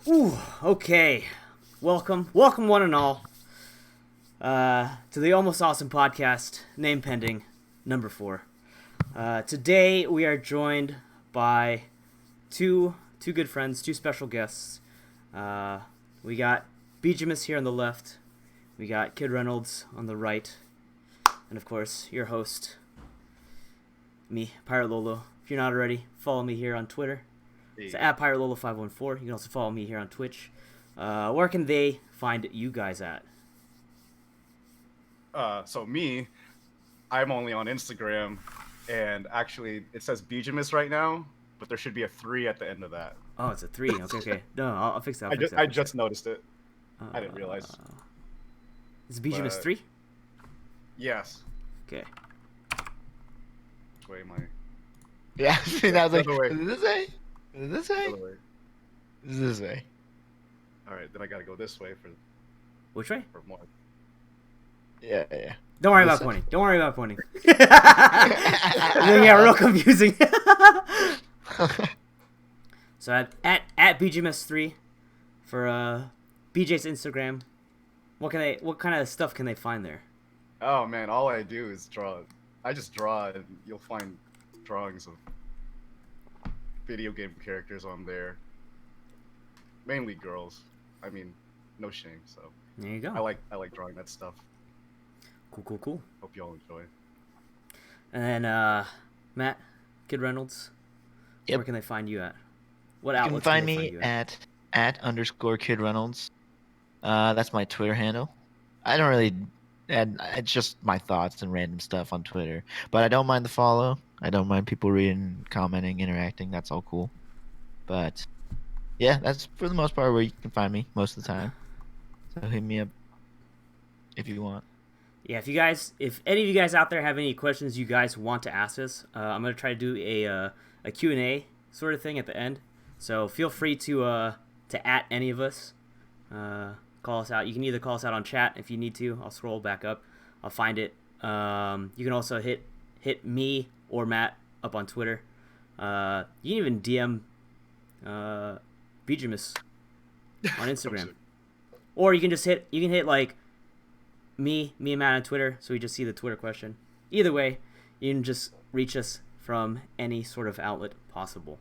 Ooh, okay. Welcome one and all, to the Almost Awesome podcast, name pending, number 4. Today we are joined by two good friends, two special guests. We got Beejamus here on the left, we got Kid Reynolds on the right, and of course your host, me, Pirate Lolo. If you're not already, follow me here on Twitter. It's at Pirate Lolo 514. You can also follow me here on Twitch. Where can they find you guys at? So me, I'm only on Instagram, and actually it says Beejamus right now, but there should be a 3 at the end of that. Oh, it's a 3. Okay. No, I'll fix that. I just noticed it. I didn't realize. Is Beejamus 3? Yes. Okay. Which way am I? Yeah, see, I was like, Other way. is it this way? Is it this way? Other way. Is it this way? All right, then I gotta go this way Which way? for more. Yeah, yeah. Don't worry This about way. pointing. Don't worry about pointing. Then yeah, real confusing. So at BGMS3 for BJ's Instagram. What kind of stuff can they find there? Oh man, all I do is draw. I just draw, and you'll find drawings of video game characters on there. Mainly girls. I mean, no shame. So There you go. I like drawing that stuff. Cool. Hope y'all enjoy. And then Matt, Kid Reynolds. Yep. Where can they find you at? What You can outlets find they me you at? at _Kid Reynolds. That's my Twitter handle. I don't really it's just my thoughts and random stuff on Twitter. But I don't mind the follow. I don't mind people reading, commenting, interacting. That's all cool. But yeah, that's for the most part where you can find me most of the time. So hit me up if you want. Yeah, if any of you guys out there have any questions you guys want to ask us, I'm gonna try to do a Q&A sort of thing at the end. So feel free to at any of us, call us out. You can either call us out on chat if you need to. I'll scroll back up, I'll find it. You can also hit me or Matt up on Twitter. You can even DM Beejamus on Instagram, or you can hit like me and Matt on Twitter, so we just see the Twitter question. Either way, you can just reach us from any sort of outlet possible.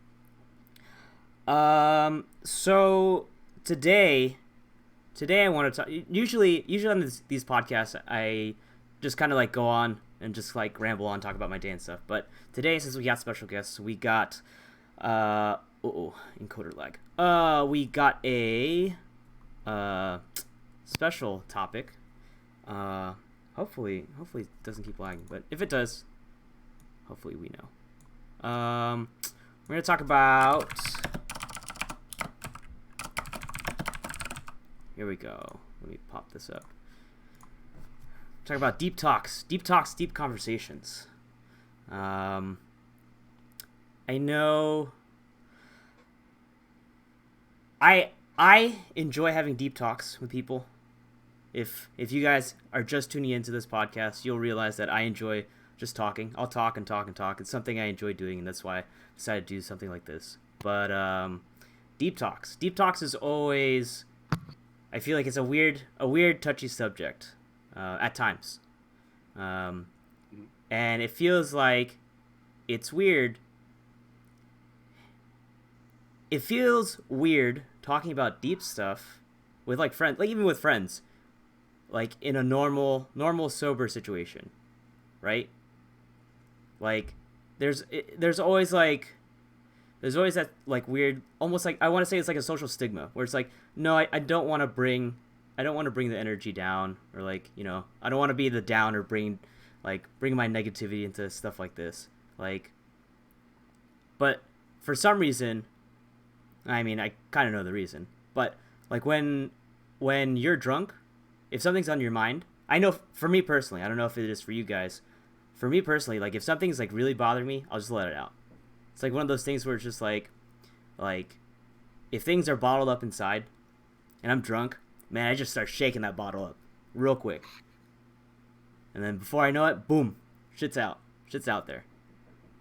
So today I want to talk. Usually on these podcasts, I just kind of like go on and just like ramble on, talk about my day and stuff. But today, since we got special guests, we got encoder lag. We got a special topic. Hopefully it doesn't keep lagging, but if it does, hopefully we know. We're gonna talk about. Here we go. Let me pop this up. Talk about deep talks, deep conversations. I know. I enjoy having deep talks with people. If you guys are just tuning into this podcast, you'll realize that I enjoy just talking. I'll talk and talk and talk. It's something I enjoy doing, and that's why I decided to do something like this. But deep talks is always. I feel like it's a weird, touchy subject at times, and it feels like it's weird. It feels weird talking about deep stuff with like friends, like even with friends. Like in a normal sober situation, right? Like there's always that like weird, almost like I want to say it's like a social stigma where it's like, no, I don't want to bring the energy down, or like, you know, I don't want to be the down or bring my negativity into stuff like this. Like, but for some reason, I mean, I kind of know the reason, but like when you're drunk, if something's on your mind, I know for me personally, I don't know if it is for you guys. For me personally, like if something's like really bothering me, I'll just let it out. It's like one of those things where it's just like if things are bottled up inside and I'm drunk, man, I just start shaking that bottle up real quick. And then before I know it, boom, shit's out there.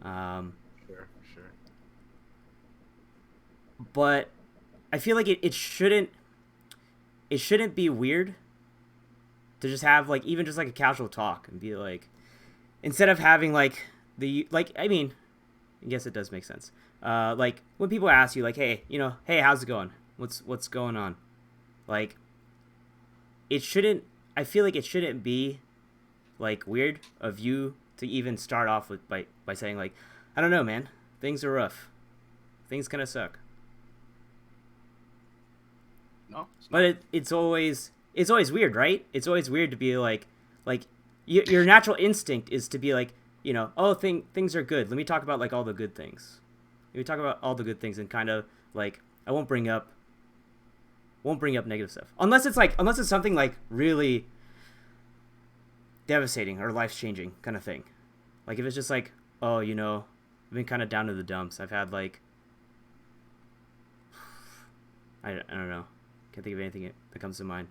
Sure. But I feel like it shouldn't be weird to just have like even just like a casual talk and be like, instead of having like I mean, I guess it does make sense. Like when people ask you like, hey, hey, how's it going? What's going on? Like, it shouldn't. I feel like it shouldn't be like weird of you to even start off with by saying like, I don't know, man. Things are rough. Things kind of suck. No, it's But not. it's always weird, right? It's always weird to be like your natural instinct is to be like, oh, things are good. Let me talk about like all the good things. Let me talk about all the good things and kind of like I won't bring up negative stuff unless it's something like really devastating or life changing kind of thing. Like if it's just like, oh, I've been kind of down to the dumps. I've had like I don't know. Can't think of anything that comes to mind.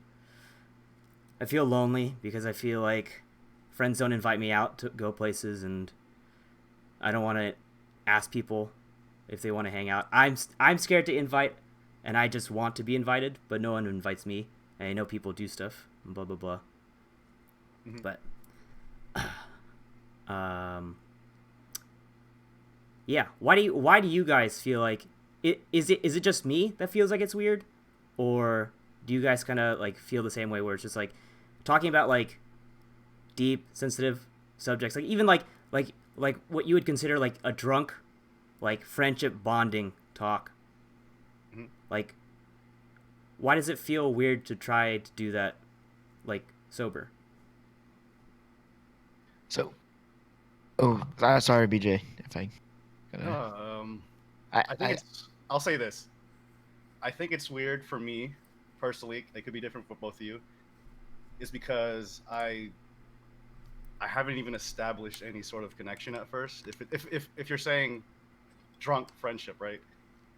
I feel lonely because I feel like friends don't invite me out to go places, and I don't want to ask people if they want to hang out. I'm scared to invite, and I just want to be invited, but no one invites me. And I know people do stuff, and blah blah blah. Mhm. But um, yeah. Why do you guys feel like is it just me that feels like it's weird, or do you guys kind of like feel the same way where it's just like talking about like deep sensitive subjects, like even like what you would consider like a drunk like friendship bonding talk, Mhm. like why does it feel weird to try to do that like sober? So, sorry, BJ, if I No, gonna, I, I think I, it's. I'll say this. I think it's weird for me personally. It could be different for both of you. Is because I haven't even established any sort of connection at first. If you're saying drunk friendship, right?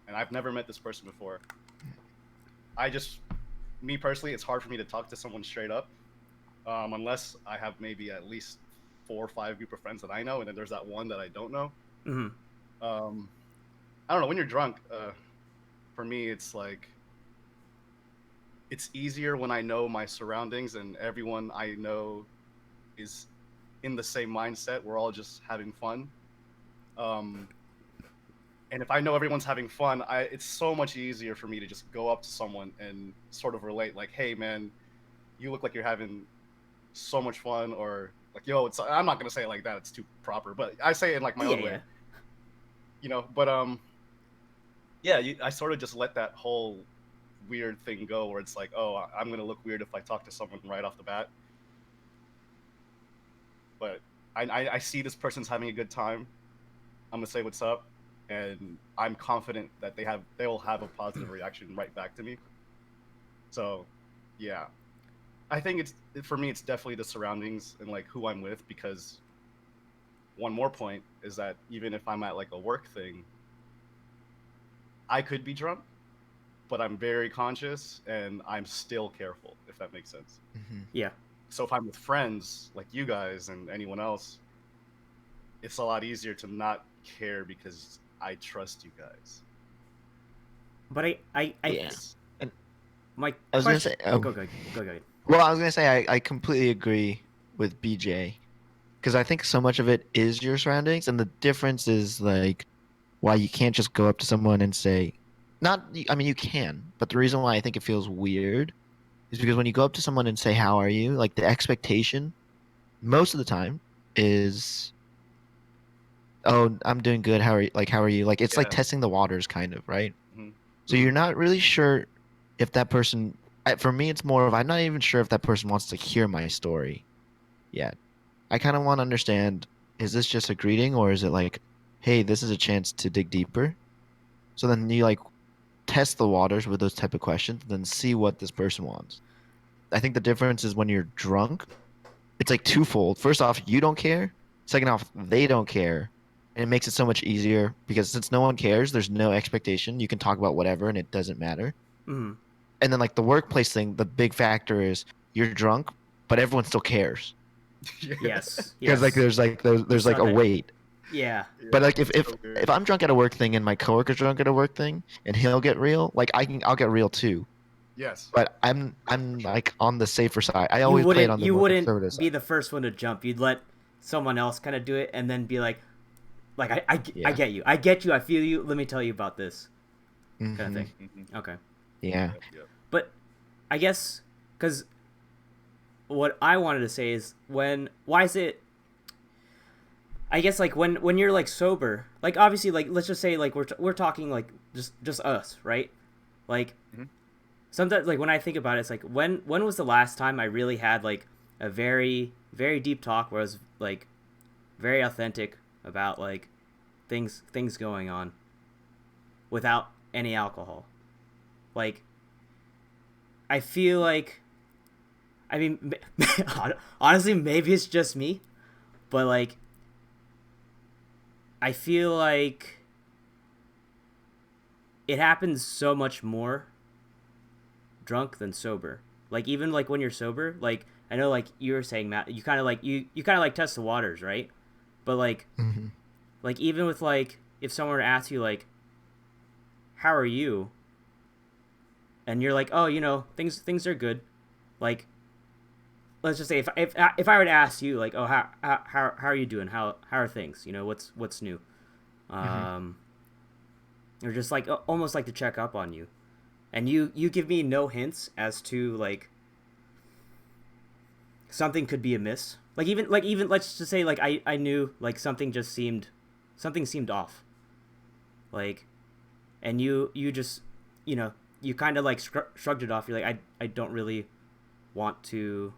And I've never met this person before. I just me personally, it's hard for me to talk to someone straight up, unless I have maybe at least 4 or 5 group of friends that I know, and then there's that one that I don't know. Mm-hmm. Um, I don't know. When you're drunk, for me, it's like it's easier when I know my surroundings and everyone I know is in the same mindset. We're all just having fun. Um, and if I know everyone's having fun, it's so much easier for me to just go up to someone and sort of relate, like, "Hey, man, you look like you're having so much fun," or like, "Yo, it's." I'm not gonna say it like that; it's too proper, but I say it in like my Yeah, own yeah. way, But yeah, I sort of just let that whole weird thing go, where it's like, "Oh, I'm gonna look weird if I talk to someone right off the bat," but I see this person's having a good time. I'm gonna say what's up, and I'm confident that they will have a positive reaction right back to me. So, yeah, I think it's for me. It's definitely the surroundings and like who I'm with. Because one more point is that even if I'm at like a work thing, I could be drunk, but I'm very conscious and I'm still careful. If that makes sense. Mhm. Yeah. So if I'm with friends like you guys and anyone else, it's a lot easier to not care because I trust you guys. But I yeah. It's And my I was gonna question. say, Oh, go ahead. well, I was gonna say I completely agree with BJ because I think so much of it is your surroundings, and the difference is like why you can't just go up to someone and say, not, I mean, you can, but the reason why I think it feels weird is because when you go up to someone and say, "How are you?" like the expectation most of the time is, "Oh, I'm doing good. How are you?" Like, "How are you?" Like it's like yeah. testing the waters, kind of, right? Mhm. So you're not really sure if that person. For me, it's more of I'm not even sure if that person wants to hear my story yet. I kind of want to understand, is this just a greeting or is it like, hey, this is a chance to dig deeper? So then you like test the waters with those type of questions, then see what this person wants. I think the difference is when you're drunk, it's like twofold. First off, you don't care. Second off, they don't care. And it makes it so much easier because since no one cares, there's no expectation. You can talk about whatever and it doesn't matter. Mm-hmm. And then like the workplace thing, the big factor is you're drunk, but everyone still cares Yes. because like Yes. there's like You there's like saw a that. weight. Yeah. But Yeah, like if it's if so weird. if I'm drunk at a work thing and my coworker's drunk at a work thing and he'll get real, like I'll get real too. Yes, But yes, for I'm sure. like on the safer side. I always play it on the You more wouldn't conservative be side. the first one to jump. You'd let someone else kind of do it and then be like I Yeah. get you. I get you. I feel you. Let me tell you about this kind of Hmm. thing. Hmm. Okay. Yeah. Yep, yep. But I guess cuz what I wanted to say is why is it I guess like when you're like sober, like obviously like let's just say like we're talking like just us, right? Like Hmm. sometimes like when I think about it, it's like when was the last time I really had like a very deep talk where I was like very authentic about like things going on without any alcohol. Like I feel like I mean honestly maybe it's just me, but like I feel like it happens so much more drunk than sober. Like even like when you're sober, like I know like you were saying Matt, you kind of like you kind of like test the waters, right? But Hmm. like even with like if someone were to ask you like how are you and you're like oh you know things are good like let's just say if I were to ask you like oh how are you doing how are things you know what's new Hmm. um or just like almost like to check up on you and you give me no hints as to like something could be amiss like even let's just say like I knew like something seemed off like and you just you know you kind of like shrugged it off you're like I don't really want to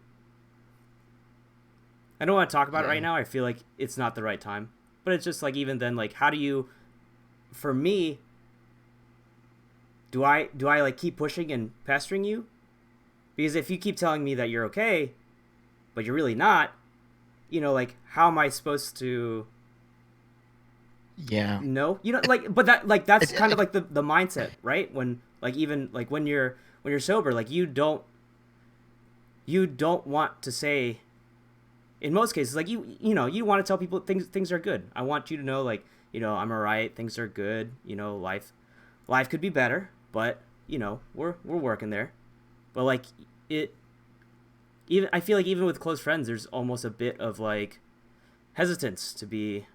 I don't want to talk about it right Yeah. now I feel like it's not the right time but it's just like even then like how do you for me do I like keep pushing and pestering you because if you keep telling me that you're okay but you're really not you know like how am I supposed to Yeah. know you know like but that like that's kind of It, like the mindset right when like even like when you're sober like you don't want to say in most cases like you know you want to tell people things are good I want you to know like you know I'm all right things are good you know life could be better but you know we're working there but like it even I feel like even with close friends there's almost a bit of like hesitance to be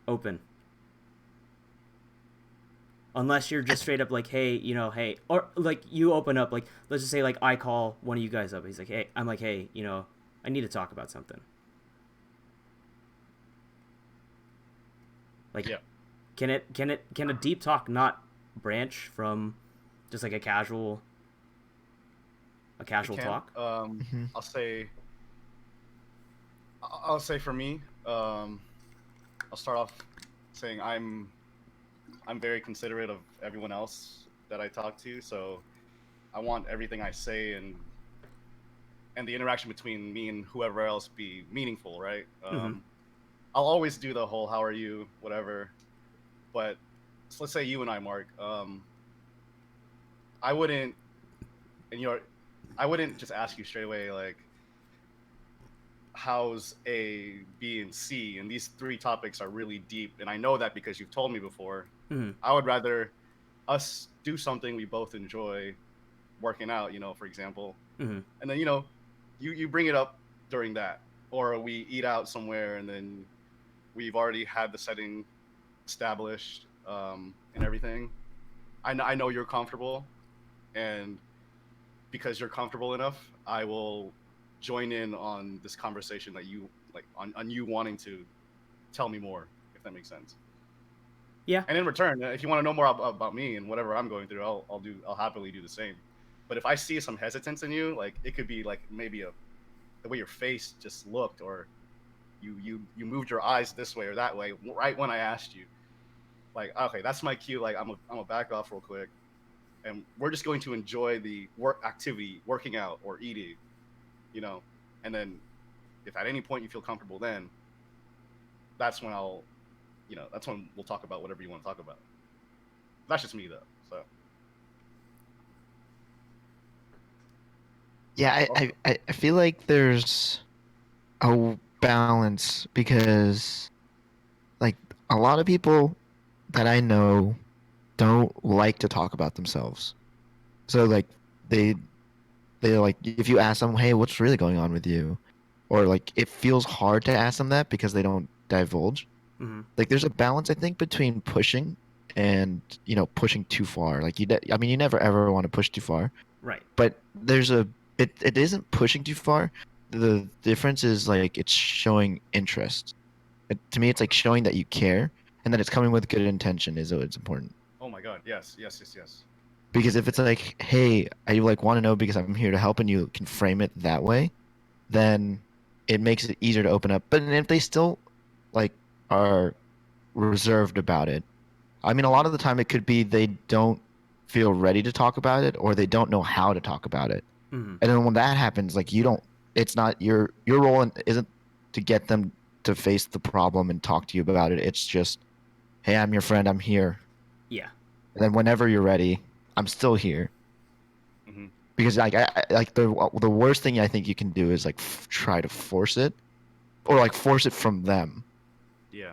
open unless you're just straight up like hey you know hey or like you open up like let's just say like I call one of you guys up he's like hey I'm like hey you know I need to talk about something like Yeah, can a deep talk not branch from just like a it casual can. talk mhm. I'll say, I'll say for me, I'll start off saying I'm very considerate of everyone else that I talk to, so I want everything I say and the interaction between me and whoever else be meaningful, right? mm-hmm. I'll always do the whole "How are you?" whatever, but so let's say you and I, Mark, I wouldn't, and you're, I wouldn't just ask you straight away like, "How's A, B, and C?" And these three topics are really deep, and I know that because you've told me before. Mm-hmm. I would rather us do something we both enjoy, working out, for example, Mm-hmm. and then you bring it up during that, or we eat out somewhere, and then we've already had the setting established and everything. I know you're comfortable, and because you're comfortable enough, I will join in on this conversation that you like on you wanting to tell me more, if that makes sense. Yeah. And in return, if you want to know more about me and whatever I'm going through, I'll happily do the same. But if I see some hesitance in you, like it could be like maybe the way your face just looked, or you moved your eyes this way or that way right when I asked you. Like, okay, that's my cue. Like, I'm a back off real quick, and we're just going to enjoy the work activity, working out or eating, you know. And then, if at any point you feel comfortable, then that's when that's when we'll talk about whatever you want to talk about. That's just me though. So Yeah, also, I feel like there's a balance because like a lot of people that I know don't like to talk about themselves. So like they they like if you ask them, "Hey, what's really going on with you?" Or like it feels hard to ask them that because they don't divulge. Mm-hmm. Like there's a balance I think between pushing and, pushing too far. Like I mean, you never ever want to push too far, Right. but it isn't pushing too far. The difference is like it's showing interest. To me, it's like showing that you care and that it's coming with good intention is what's important. Oh my god, yes, yes, yes, yes. Because if it's like, hey, I like want to know because I'm here to help, and you can frame it that way, then it makes it easier to open up. But if they still like are reserved about it, I mean, a lot of the time it could be they don't feel ready to talk about it or they don't know how to talk about it. Mm-hmm. And then when that happens, like it's not your role isn't to get them to face the problem and talk to you about it. It's just, hey, I'm your friend, I'm here. Yeah. And then whenever you're ready, I'm still here. Hmm. Because like the worst thing I think you can do is like try to force it or like force it from them. Yeah.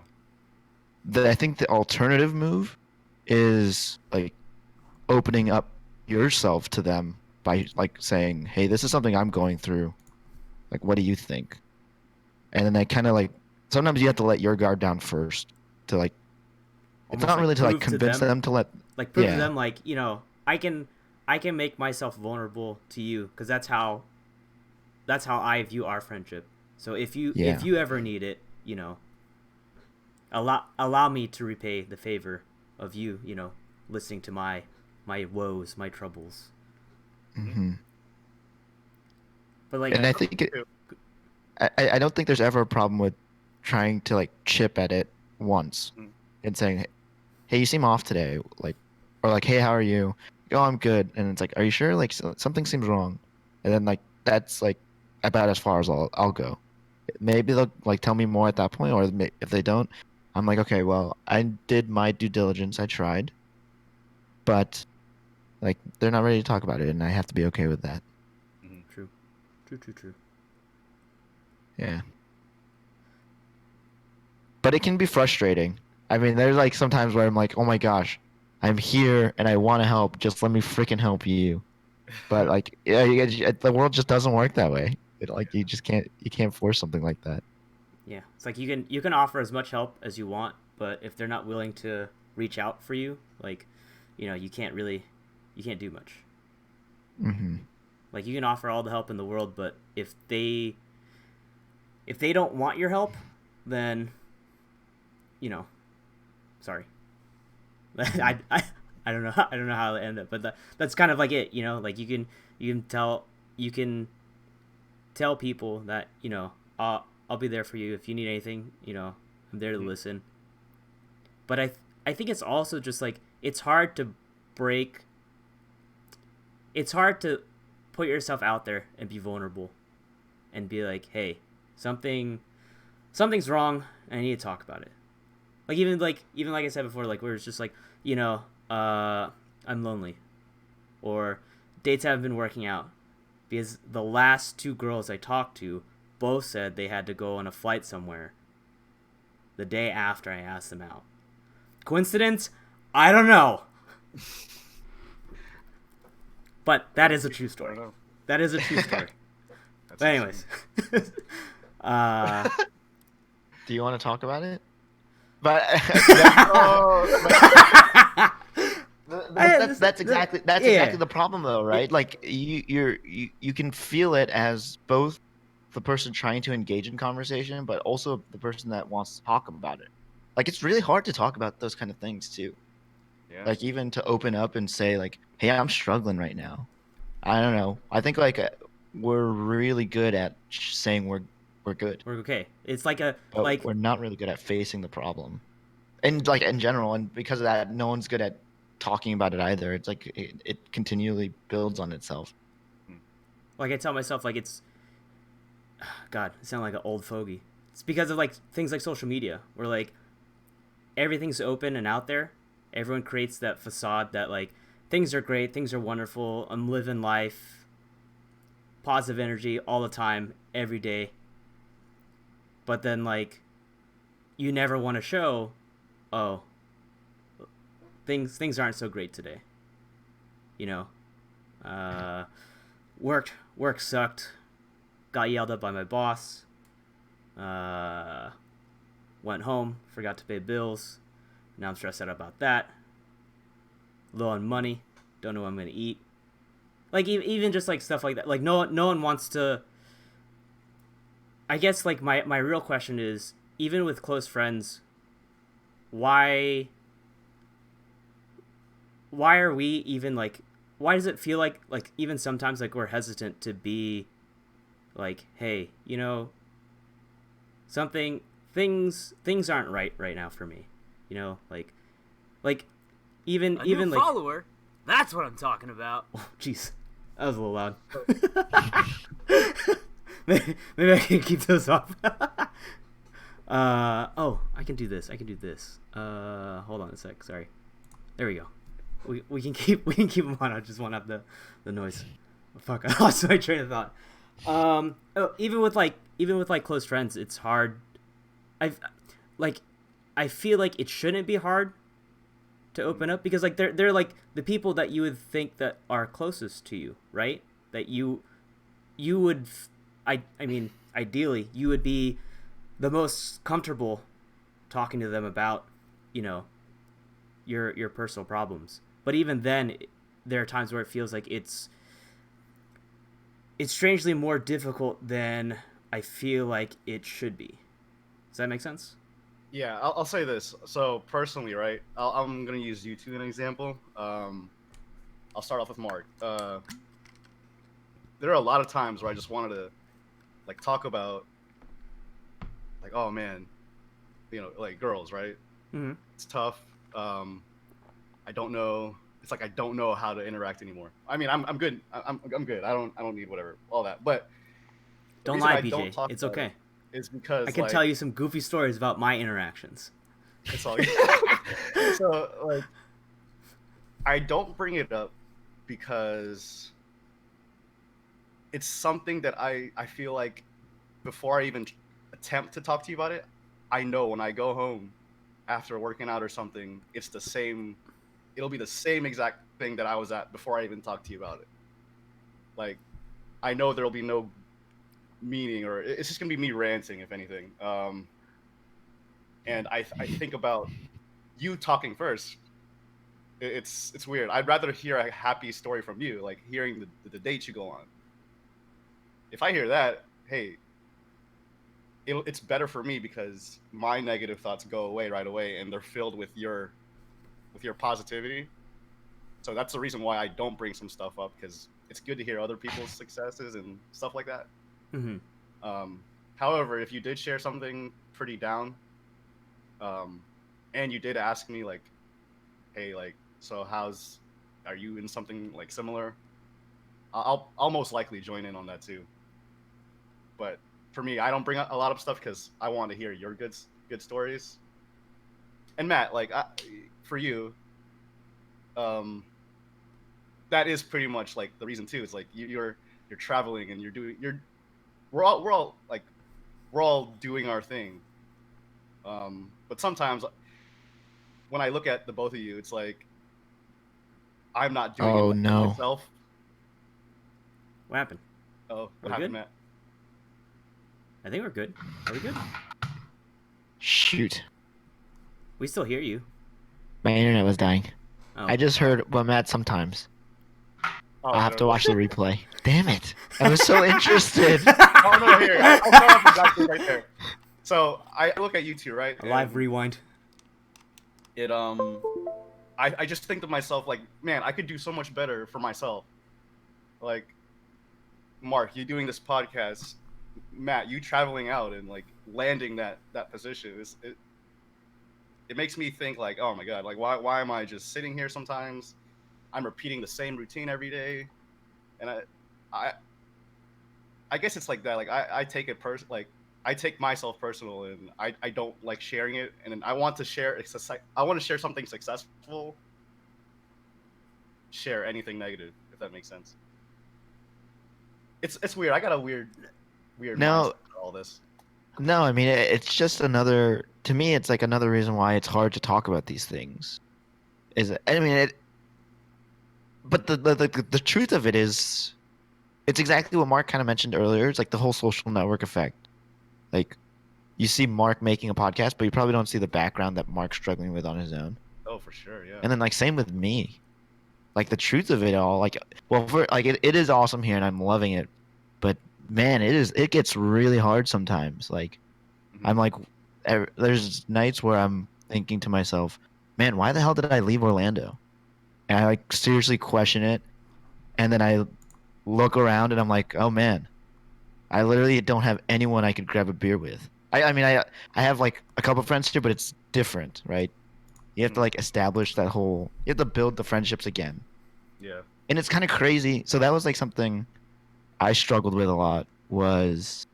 I think the alternative move is like opening up yourself to them by like saying, "Hey, this is something I'm going through. Like, what do you think?" And then they kind of like sometimes you have to let your guard down first to like it's Almost not like really to like prove to convince them, them to let yeah. like, I can make myself vulnerable to you because that's how I view our friendship. So if Yeah. you ever need it, allow me to repay the favor of you, listening to my woes, my troubles. Hmm. Hmm. But like, And I think I don't think there's ever a problem with trying to like chip at it once Mm. and saying, "Hey, you seem off today," like, or like, "Hey, how are you?" "Oh, I'm good." And it's like, "Are you sure?" Like, something seems wrong. And then like that's like about as far as I'll go. Maybe they'll like tell me more at that point, or if they don't, I'm like, okay, well, I did my due diligence. I tried, but like they're not ready to talk about it, and I have to be okay with that. Hmm. true, true, true, true. Yeah. But it can be frustrating. I mean, there's like sometimes where I'm like, oh my gosh, I'm here and I want to help. Just let me freaking help you. But like, yeah, the world just doesn't work that way. Like you can't force something like that. Yeah, it's like you can offer as much help as you want, but if they're not willing to reach out for you, like, you can't do much. Hmm. Like you can offer all the help in the world, but if they don't want your help, then you know, sorry. Hmm. I don't know I don't know how to end it, but that's kind of like it. Like you can tell people that I'll be there for you if you need anything. I'm there to Hmm. listen. But I think it's also just like it's hard to break. It's hard to put yourself out there and be vulnerable and be like, hey, something's wrong and I need to talk about it. Like even like I said before, like where it's just like I'm lonely, or dates haven't been working out because the last two girls I talked to both said they had to go on a flight somewhere the day after I asked them out. Coincidence? I don't know, but that is a true I don't story. know. That is a true story. That's But insane. anyways, uh, Do you want to talk about it? But Oh, that's yeah, exactly the problem though, it, right? Like you can feel it as both the person trying to engage in conversation, but also the person that wants to talk about it. Like it's really hard to talk about those kind of things too. yeah. Like even to open up and say like, "Hey, I'm struggling right now." I don't know. I think like we're really good at saying we're good, we're okay. It's like a but like we're not really good at facing the problem. And like in general, and because of that, no one's good at talking about it either. It's like it continually builds on itself. Mm. like I tell myself like it's God. I sound like an old fogey. It's because of like things like social media, where like everything's open and out there. Everyone creates that facade that like things are great, things are wonderful. I'm living life, positive energy all the time, every day. But then like you never want to show oh, things aren't so great today. You know, uh, work sucked. Got yelled at by my boss. Uh, Went home, forgot to pay bills. Now I'm stressed out about that. Low on money, don't know what I'm gonna eat. Like even just like stuff like that. Like no one wants to. I guess like my real question is, even with close friends, why are we even like, why does it feel like even sometimes like we're hesitant to be like, hey, something, things aren't right now for me, like even A even new like, follower? That's what I'm talking about. oh jeez, that was a little loud. Maybe I can keep those off. Oh, I can do this. Hold on a sec. Sorry. There we go. We can keep them on. I just want to have the noise. Oh, fuck, I lost my train of thought. Oh, even with like close friends, it's hard. I feel like it shouldn't be hard to open up, because like they're like the people that you would think that are closest to you, right? That you would, I mean, ideally you would be the most comfortable talking to them about, your personal problems. But even then, there are times where it feels like it's strangely more difficult than I feel like it should be. Does that make sense? Yeah, I'll say this. So personally, right, I'm gonna use you two as an example. I'll start off with Mark. There are a lot of times where I just wanted to like talk about like, oh man, like girls, right? Mm-hmm. It's tough. I don't know. It's like I don't know how to interact anymore. I mean, I'm good. I'm good. I don't need whatever all that. But the Don't reason lie, I don't PJ. talk It's about it okay. is I because can like tell you some goofy stories about my interactions. it's all. So like I don't bring it up because it's something that I feel like before I even attempt to talk to you about it, I know when I go home after working out or something, it's the same. It'll be the same exact thing that I was at before I even talked to you about it. Like I know there'll be no meaning, or it's just gonna be me ranting, if anything. And I think about you talking first. It's weird. I'd rather hear a happy story from you, like hearing the dates you go on. If I hear that, hey, it's better for me because my negative thoughts go away right away, and they're filled with your positivity. So that's the reason why I don't bring some stuff up, because it's good to hear other people's successes and stuff like that. Mm-hmm. However, if you did share something pretty down, um, and you did ask me like, hey, like, so are you in something like similar? I'll most likely join in on that too. But for me, I don't bring up a lot of stuff because I want to hear your good stories. And Matt, like, for you, um, that is pretty much like the reason too. It's like you're traveling and we're all doing our thing. But sometimes when I look at the both of you, it's like I'm not doing Oh enough for no. myself. What happened? Oh, Are what we happened, good? Matt? I think we're good. Are we good? Shoot. We still hear you. My internet was dying. Oh. I just heard what Matt sometimes. Oh, I'll okay, have to okay. watch the replay. Damn it. I was so interested. Oh no, here. I'll start off exactly right there. So I look at you two, right? A live And rewind. it I just think to myself like, man, I could do so much better for myself. Like, Mark, you doing this podcast, Matt, you traveling out and like landing that position. It makes me think like, oh my god, like why am I just sitting here sometimes? I'm repeating the same routine every day, and I I guess it's like that. Like I take it like I take myself personal, and I don't like sharing it, and then I want to share. I want to share something successful. Share anything negative, if that makes sense. It's weird. I got a weird No, mindset for all this. No, I mean it's just another. To me, it's like another reason why it's hard to talk about these things. I mean it, but the truth of it is, it's exactly what Mark kind of mentioned earlier. It's like the whole social network effect. Like you see Mark making a podcast, but you probably don't see the background that Mark's struggling with on his own. Oh, for sure, yeah. And then like same with me. Like the truth of it all, like well, for like it is awesome here and I'm loving it, but man, it gets really hard sometimes. Like Mhm. I'm like, there's nights where I'm thinking to myself, man, why the hell did I leave Orlando? And I like seriously question it, and then I look around and I'm like, oh man, I literally don't have anyone I could grab a beer with. I mean I have like a couple friends here, but it's different, right? You have to Mhm. like establish that whole, you have to build the friendships again. Yeah. And it's kind of crazy. So that was like something I struggled with a lot was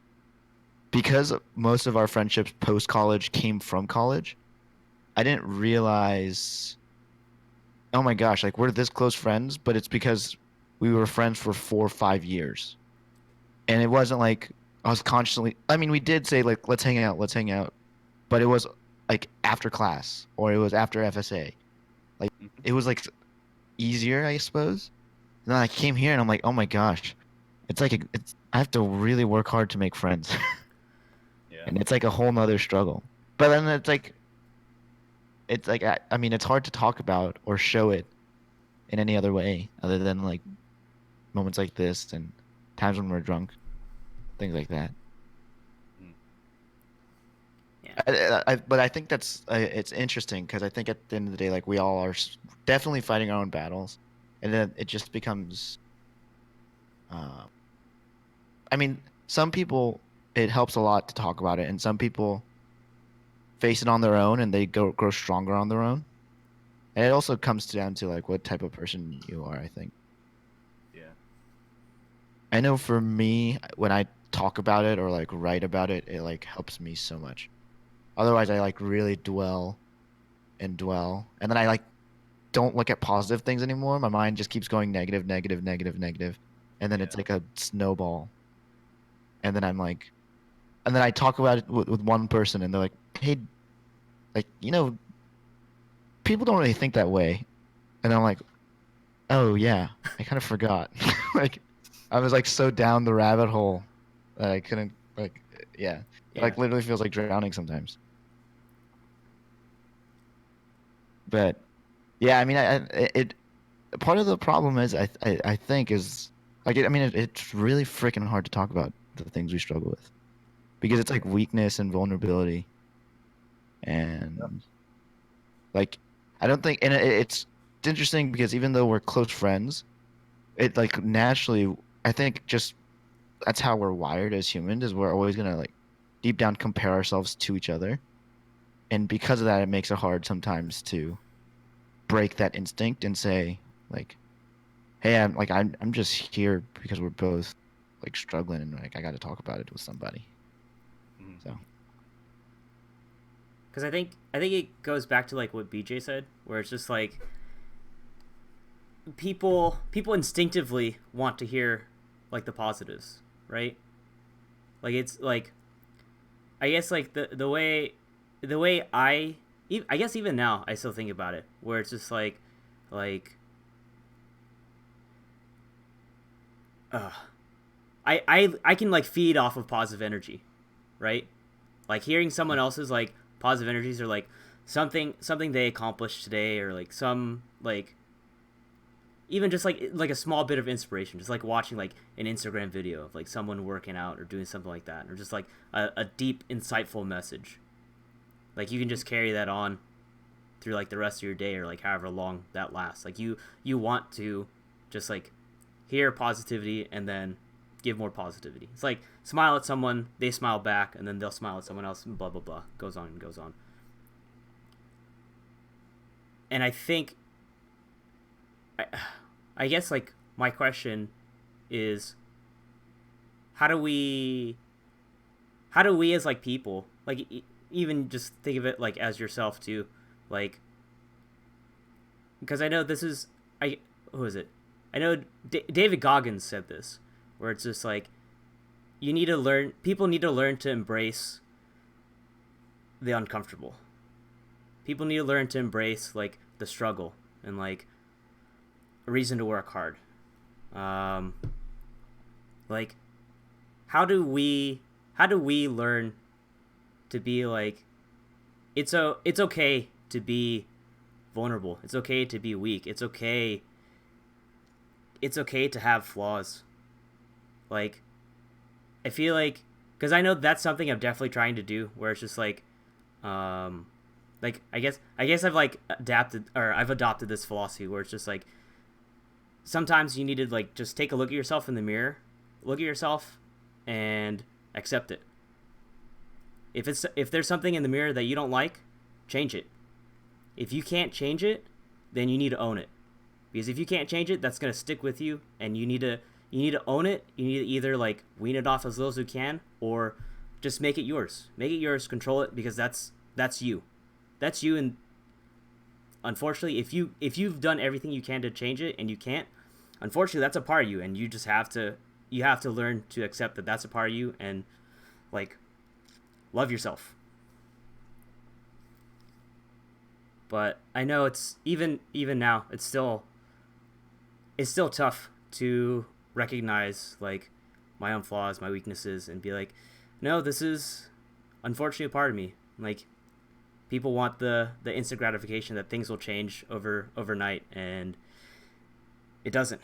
because most of our friendships post college came from college. I didn't realize, oh my gosh, like we're this close friends, but it's because we were friends for 4 or 5 years. And it wasn't like I was constantly, I mean, we did say like, let's hang out, but it was like after class or it was after FSA. Like Mhm. it was like easier, I suppose. And then I came here and I'm like, oh my gosh, it's like I have to really work hard to make friends, Yeah. and it's like a whole nother struggle. But then it's like I mean, it's hard to talk about or show it in any other way other than like moments like this and times when we're drunk, things like that. Mhm. Yeah. But I think that's it's interesting because I think at the end of the day, like we all are definitely fighting our own battles, and then it just becomes. Uh, I mean, some people it helps a lot to talk about it, and some people face it on their own and they grow stronger on their own. And it also comes down to like what type of person you are, I think. Yeah. I know for me, when I talk about it or like write about it, it like helps me so much. Otherwise, I like really dwell and dwell, and then I like don't look at positive things anymore. My mind just keeps going negative, negative, negative, negative, and then it's Yeah. like a snowball. And then I'm like, and then I talk about it with one person, and they're like, "Hey, like people don't really think that way." And I'm like, "Oh yeah, I kind of forgot." Like, I was like so down the rabbit hole that I couldn't like, yeah, it Yeah. like literally feels like drowning sometimes. But yeah, I mean, it part of the problem is I think is like I mean it's really freaking hard to talk about the things we struggle with because it's like weakness and vulnerability and like I don't think and it's interesting because even though we're close friends, it like naturally I think just that's how we're wired as humans is we're always gonna like deep down compare ourselves to each other, and because of that it makes it hard sometimes to break that instinct and say like hey, I'm just here because we're both like struggling and like I got to talk about it with somebody. Mhm. So Because I think it goes back to like what BJ said, where it's just like people instinctively want to hear like the positives, right? Like it's like I guess like the way I guess even now I still think about it, where it's just like uh, I can like feed off of positive energy, right? Like hearing someone else's like positive energies or like something they accomplished today or like some like even just like a small bit of inspiration, just like watching like an Instagram video of like someone working out or doing something like that, or just like a deep insightful message, like you can just carry that on through like the rest of your day or like however long that lasts. Like you want to just like hear positivity and then give more positivity. It's like smile at someone, they smile back, and then they'll smile at someone else, and blah blah blah, goes on and goes on. And I think, I, I guess like my question is, how do we, how do we as like people, like even just think of it like as yourself too, like because I know this is I who is it? I know David Goggins said this, where it's just like you need to learn. People need to learn to embrace the uncomfortable. People need to learn to embrace like the struggle and like a reason to work hard. Like how do we learn to be like it's okay to be vulnerable. It's okay to be weak. It's okay to have flaws. Like I feel because I know that's something I'm definitely trying to do where it's just like I guess I've like I've adopted this philosophy where it's just like sometimes you need to like just take a look at yourself in the mirror, look at yourself and accept it. If there's something in the mirror that you don't like, change it. If you can't change it, then you need to own it. Because if you can't change it, that's gonna stick with you, and you need to own it. You need to either like wean it off as little as you can, or just make it yours. Make it yours. Control it because that's you. That's you. And unfortunately, if you've done everything you can to change it and you can't, unfortunately, that's a part of you, and you just have to learn to accept that that's a part of you and like love yourself. But I know it's even now it's still tough to recognize like my own flaws, my weaknesses, and be like, no, this is unfortunately a part of me. Like people want the instant gratification that things will change overnight, and it doesn't.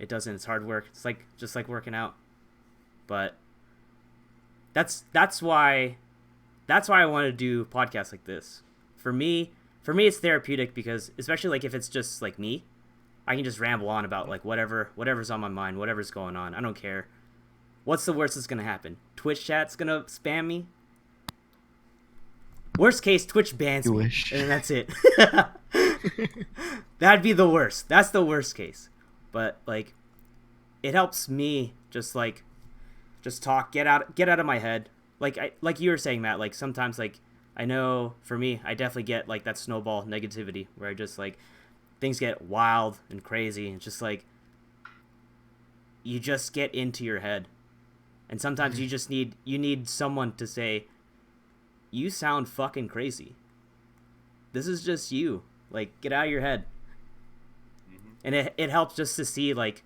It's hard work. It's like just like working out. But that's why I want to do podcasts like this. For me it's therapeutic because especially like if it's just like me, I can just ramble on about like whatever's on my mind, whatever's going on. I don't care. What's the worst that's gonna happen? Twitch chat's gonna spam me. Worst case, Twitch bans me, and that's it. That'd be the worst. That's the worst case. But like, it helps me just talk, get out of my head. Like you were saying, Matt. Like sometimes, like I know for me, I definitely get like that snowball negativity where I just like things get wild and crazy. It's just like you just get into your head, and sometimes you need someone to say, "You sound fucking crazy. This is just you. Like get out of your head." And it helps just to see like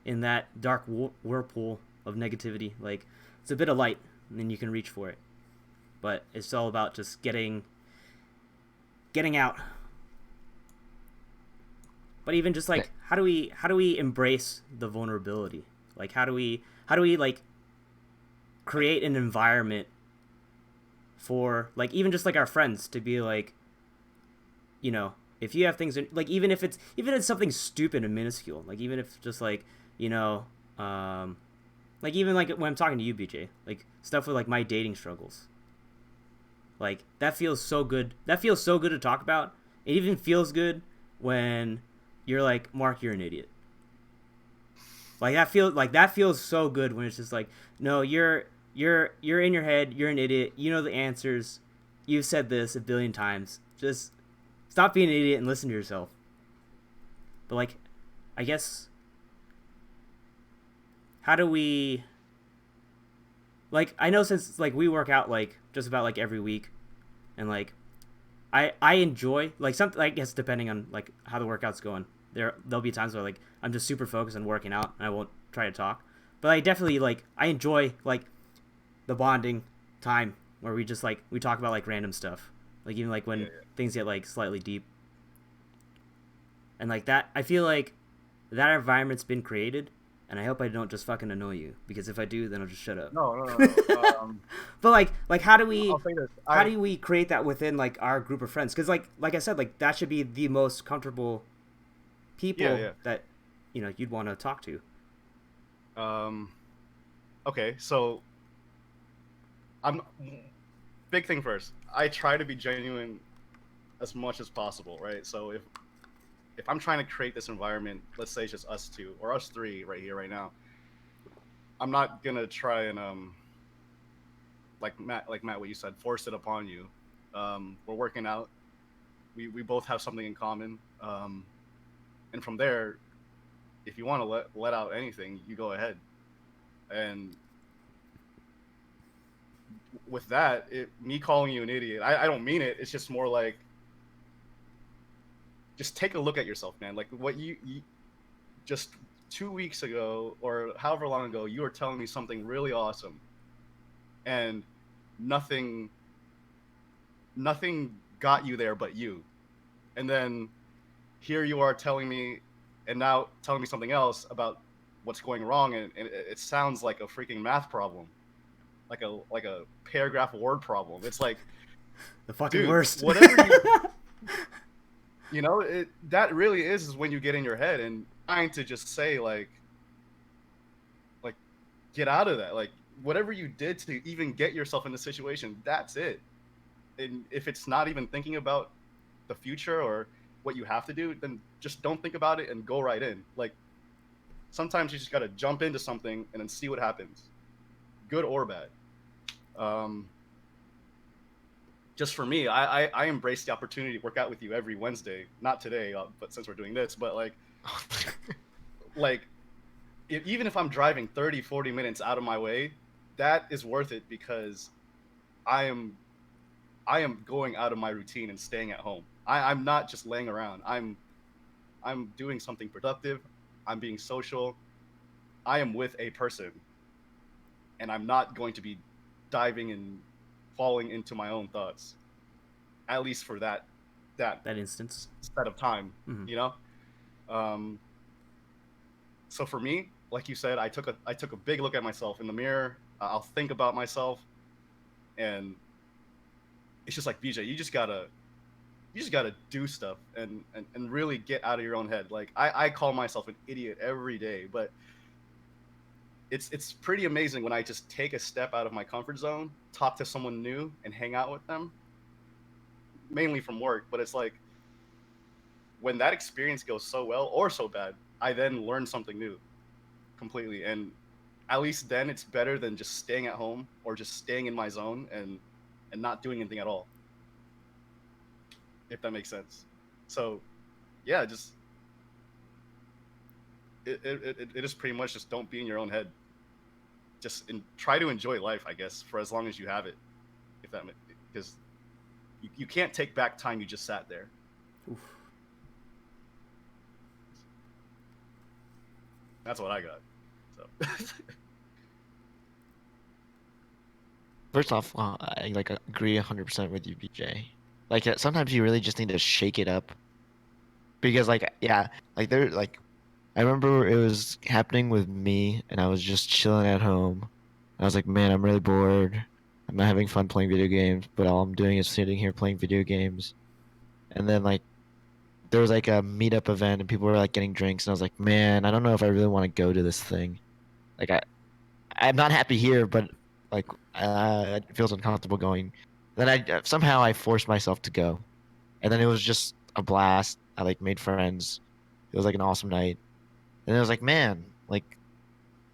in that dark whirlpool of negativity, like it's a bit of light, and then you can reach for it. But it's all about just getting out. But even just like how do we embrace the vulnerability? Like how do we like create an environment for like even just like our friends to be like, you know, if you have things like even if it's something stupid and minuscule, like even if just like, you know, like even like when I'm talking to you, BJ, like stuff with like my dating struggles, like that feels so good to talk about. It even feels good when you're like, Mark, you're an idiot. Like that feels so good when it's just like, no, you're in your head, you're an idiot, you know the answers, you've said this a billion times, just stop being an idiot and listen to yourself. But like, I guess, how do we, like, I know since like we work out like just about like every week, and like I enjoy like something, I guess depending on like how the workout's going, there'll be times where like I'm just super focused on working out and I won't try to talk. But I definitely like I enjoy like the bonding time where we just like we talk about like random stuff. Like even like when things get like slightly deep. And like that, I feel like that environment's been created, and I hope I don't just fucking annoy you, because if I do, then I'll just shut up. No. But like how do we I'll say this. how do we create that within like our group of friends? Because like I said, like that should be the most comfortable people that you know you'd want to talk to. Okay, so big thing first. I try to be genuine as much as possible, right? So if I'm trying to create this environment, let's say it's just us two or us three right here, right now, I'm not gonna try and like Matt, what you said, force it upon you. We're working out. We both have something in common, and from there, if you want to let out anything, you go ahead, and with that, me calling you an idiot, I don't mean it. It's just more like, just take a look at yourself, man. Like what you just 2 weeks ago or however long ago, you were telling me something really awesome, and nothing got you there but you. And then here you are telling me, and now telling me something else about what's going wrong, and it sounds like a freaking math problem, like a paragraph word problem. It's like, The fucking dude, worst. whatever you know, that really is when you get in your head and trying to just say like get out of that. Like whatever you did to even get yourself in the situation, that's it. And if it's not even thinking about the future or what you have to do, then just don't think about it and go right in. Like sometimes you just got to jump into something and then see what happens, good or bad. Just for me, I embrace the opportunity to work out with you every Wednesday. Not today, but since we're doing this, but like even if I'm driving 30, 40 minutes out of my way, that is worth it because I am going out of my routine and staying at home. I'm not just laying around. I'm doing something productive. I'm being social. I am with a person, and I'm not going to be diving and falling into my own thoughts. At least for that That instance. set of time, Mhm. you know. Um, so for me, like you said, I took a big look at myself in the mirror. I'll think about myself, and it's just like BJ, you just gotta do stuff and really get out of your own head. Like I call myself an idiot every day, but it's pretty amazing when I just take a step out of my comfort zone, talk to someone new, and hang out with them, mainly from work. But it's like when that experience goes so well or so bad, I then learn something new completely. And at least then it's better than just staying at home or just staying in my zone and not doing anything at all. If that makes sense. So yeah, just it is pretty much just don't be in your own head. Just try to enjoy life, I guess, for as long as you have it. If that because you can't take back time you just sat there. Oof. That's what I got. So First off, I like agree 100% with you, BJ. Like sometimes you really just need to shake it up because like yeah, like there like I remember it was happening with me and I was just chilling at home. I was like, man, I'm really bored. I'm not having fun playing video games, but all I'm doing is sitting here playing video games. And then like there was like a meetup event and people were like getting drinks and I was like, man, I don't know if I really want to go to this thing. Like I'm not happy here, but like it feels uncomfortable going. Then I somehow I forced myself to go, and then it was just a blast. I like made friends. It was like an awesome night, and it was like, man, like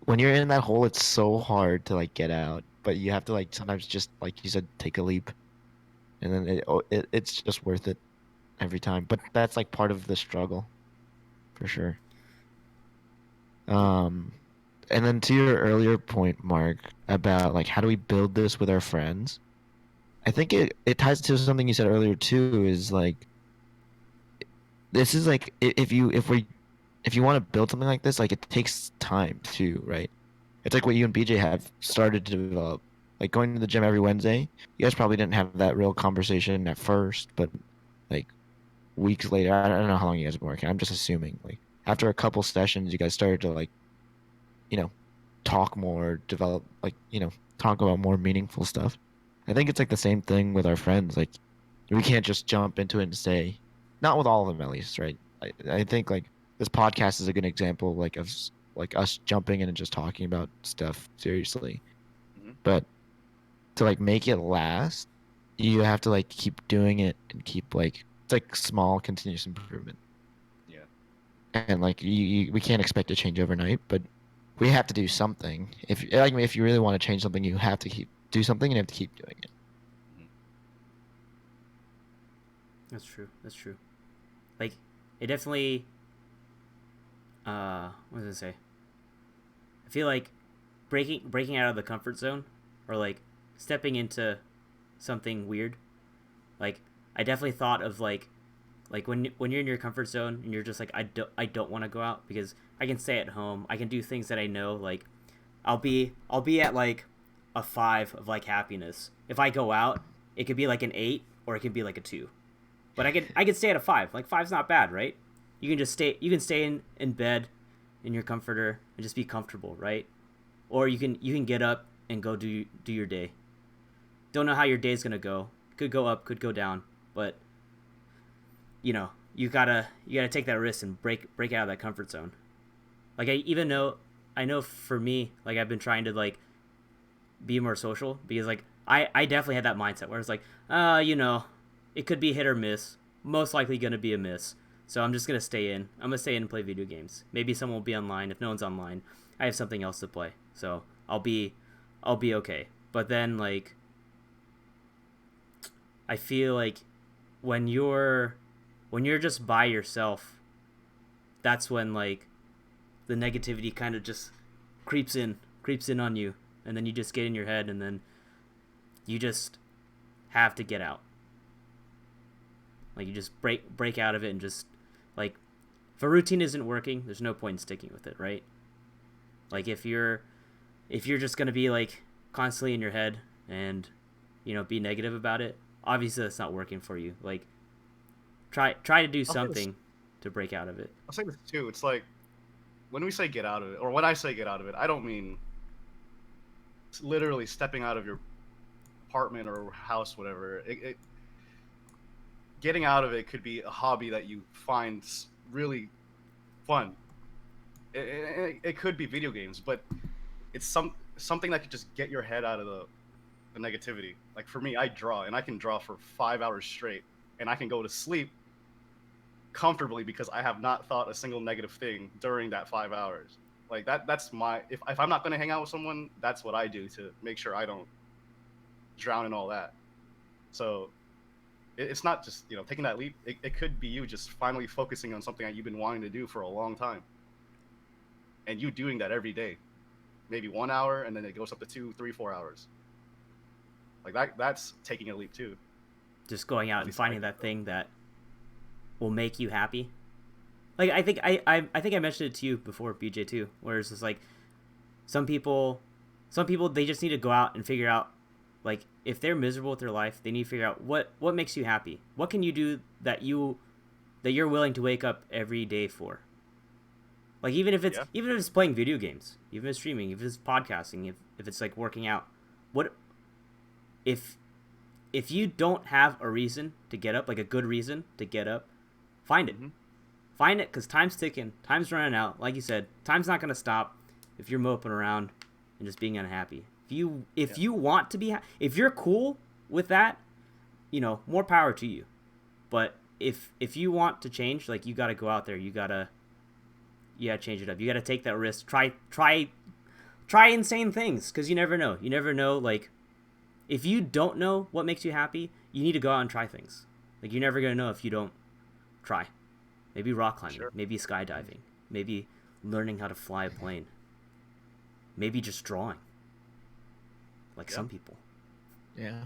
when you're in that hole, it's so hard to like get out, but you have to like sometimes just like you said, take a leap, and then it's just worth it every time. But that's like part of the struggle for sure. Um, and then to your earlier point, Mark, about like how do we build this with our friends? I think it ties to something you said earlier too, is like this is like if you want to build something like this, like it takes time too, right? It's like what you and BJ have started to develop. Like going to the gym every Wednesday. You guys probably didn't have that real conversation at first, but like weeks later, I don't know how long you guys have been working. I'm just assuming like after a couple sessions, you guys started to like, you know, talk more, develop like, talk about more meaningful stuff. I think it's like the same thing with our friends. Like we can't just jump into it and say, not with all of them at least, right? I think like this podcast is a good example like of like us jumping in and just talking about stuff seriously. mhm. But to like make it last, you have to like keep doing it and keep like it's like small continuous improvement. Yeah. And like we can't expect to change overnight, but we have to do something. If you really want to change something, you have to do something and you have to keep doing it. Mhm. That's true. That's true. Like, it definitely. What does it say? I feel like breaking out of the comfort zone, or like stepping into something weird. Like I definitely thought of like when you're in your comfort zone and you're just like I don't want to go out because I can stay at home. I can do things that I know like I'll be at like a 5 of like happiness. If I go out, it could be like an 8 or it could be like a 2. But I could stay at a 5. Like five's not bad, right? You can stay in bed in your comforter and just be comfortable, right? Or you can get up and go do your day. Don't know how your day's going to go. Could go up, could go down, but you gotta take that risk and break out of that comfort zone. Like I know for me, like I've been trying to like be more social because like I definitely had that mindset where it's like it could be hit or miss, most likely gonna be a miss, so I'm just gonna stay in. I'm gonna stay in and play video games. Maybe someone will be online. If no one's online, I have something else to play, so I'll be okay. But then like I feel like when you're just by yourself, that's when like the negativity kind of just creeps in on you, and then you just get in your head, and then you just have to get out. Like you just break out of it and just like if a routine isn't working, there's no point in sticking with it, right? Like if you're just gonna be like constantly in your head and be negative about it, obviously that's not working for you. Like try to do something to break out of it. I'll say this too. It's like when we say get out of it, or when I say get out of it, I don't mean literally stepping out of your apartment or house, whatever. Getting out of it could be a hobby that you find really fun. It could be video games, but it's something that could just get your head out of the negativity. Like for me, I draw, and I can draw for 5 hours straight, and I can go to sleep comfortably because I have not thought a single negative thing during that 5 hours. Like that's my if I'm not gonna hang out with someone, that's what I do to make sure I don't drown in all that. So it's not just taking that leap. It could be you just finally focusing on something that you've been wanting to do for a long time, and you doing that every day, maybe 1 hour, and then it goes up to 2, 3, 4 hours. Like that's taking a leap too. Just going out and finding that thing that will make you happy. Like I think I mentioned it to you before, BJ, too, where it's just like some people they just need to go out and figure out, like, if they're miserable with their life, they need to figure out what makes you happy. What can you do that you're willing to wake up every day for? Like even if it's playing video games, even if it's streaming, if it's podcasting, if it's like working out, what if you don't have a reason to get up, like a good reason to get up, find it. Mm-hmm. Find it, because time's ticking. Time's running out. Like you said, time's not going to stop if you're moping around and just being unhappy. If you want to be if you're cool with that, more power to you. But if you want to change, like, you got to go out there. You got to change it up. You got to take that risk. Try insane things, because you never know. You never know, like, if you don't know what makes you happy, you need to go out and try things. Like, you're never going to know if you don't try. Maybe rock climbing, sure. Maybe skydiving, maybe learning how to fly a plane, maybe just drawing, like some people. Yeah.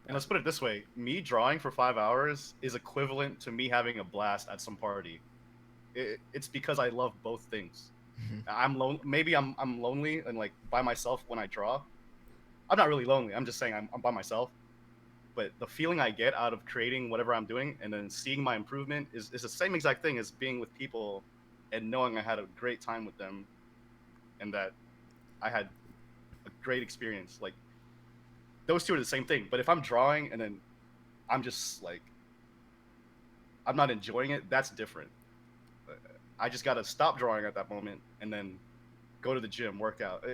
And let's put it this way: me drawing for 5 hours is equivalent to me having a blast at some party. It's because I love both things. Mm-hmm. Maybe I'm lonely and like by myself when I draw. I'm not really lonely. I'm just saying I'm by myself. But the feeling I get out of creating whatever I'm doing and then seeing my improvement is the same exact thing as being with people and knowing I had a great time with them and that I had a great experience. Like, those two are the same thing. But if I'm drawing and then I'm just like, I'm not enjoying it, that's different. I just got to stop drawing at that moment and then go to the gym, work out.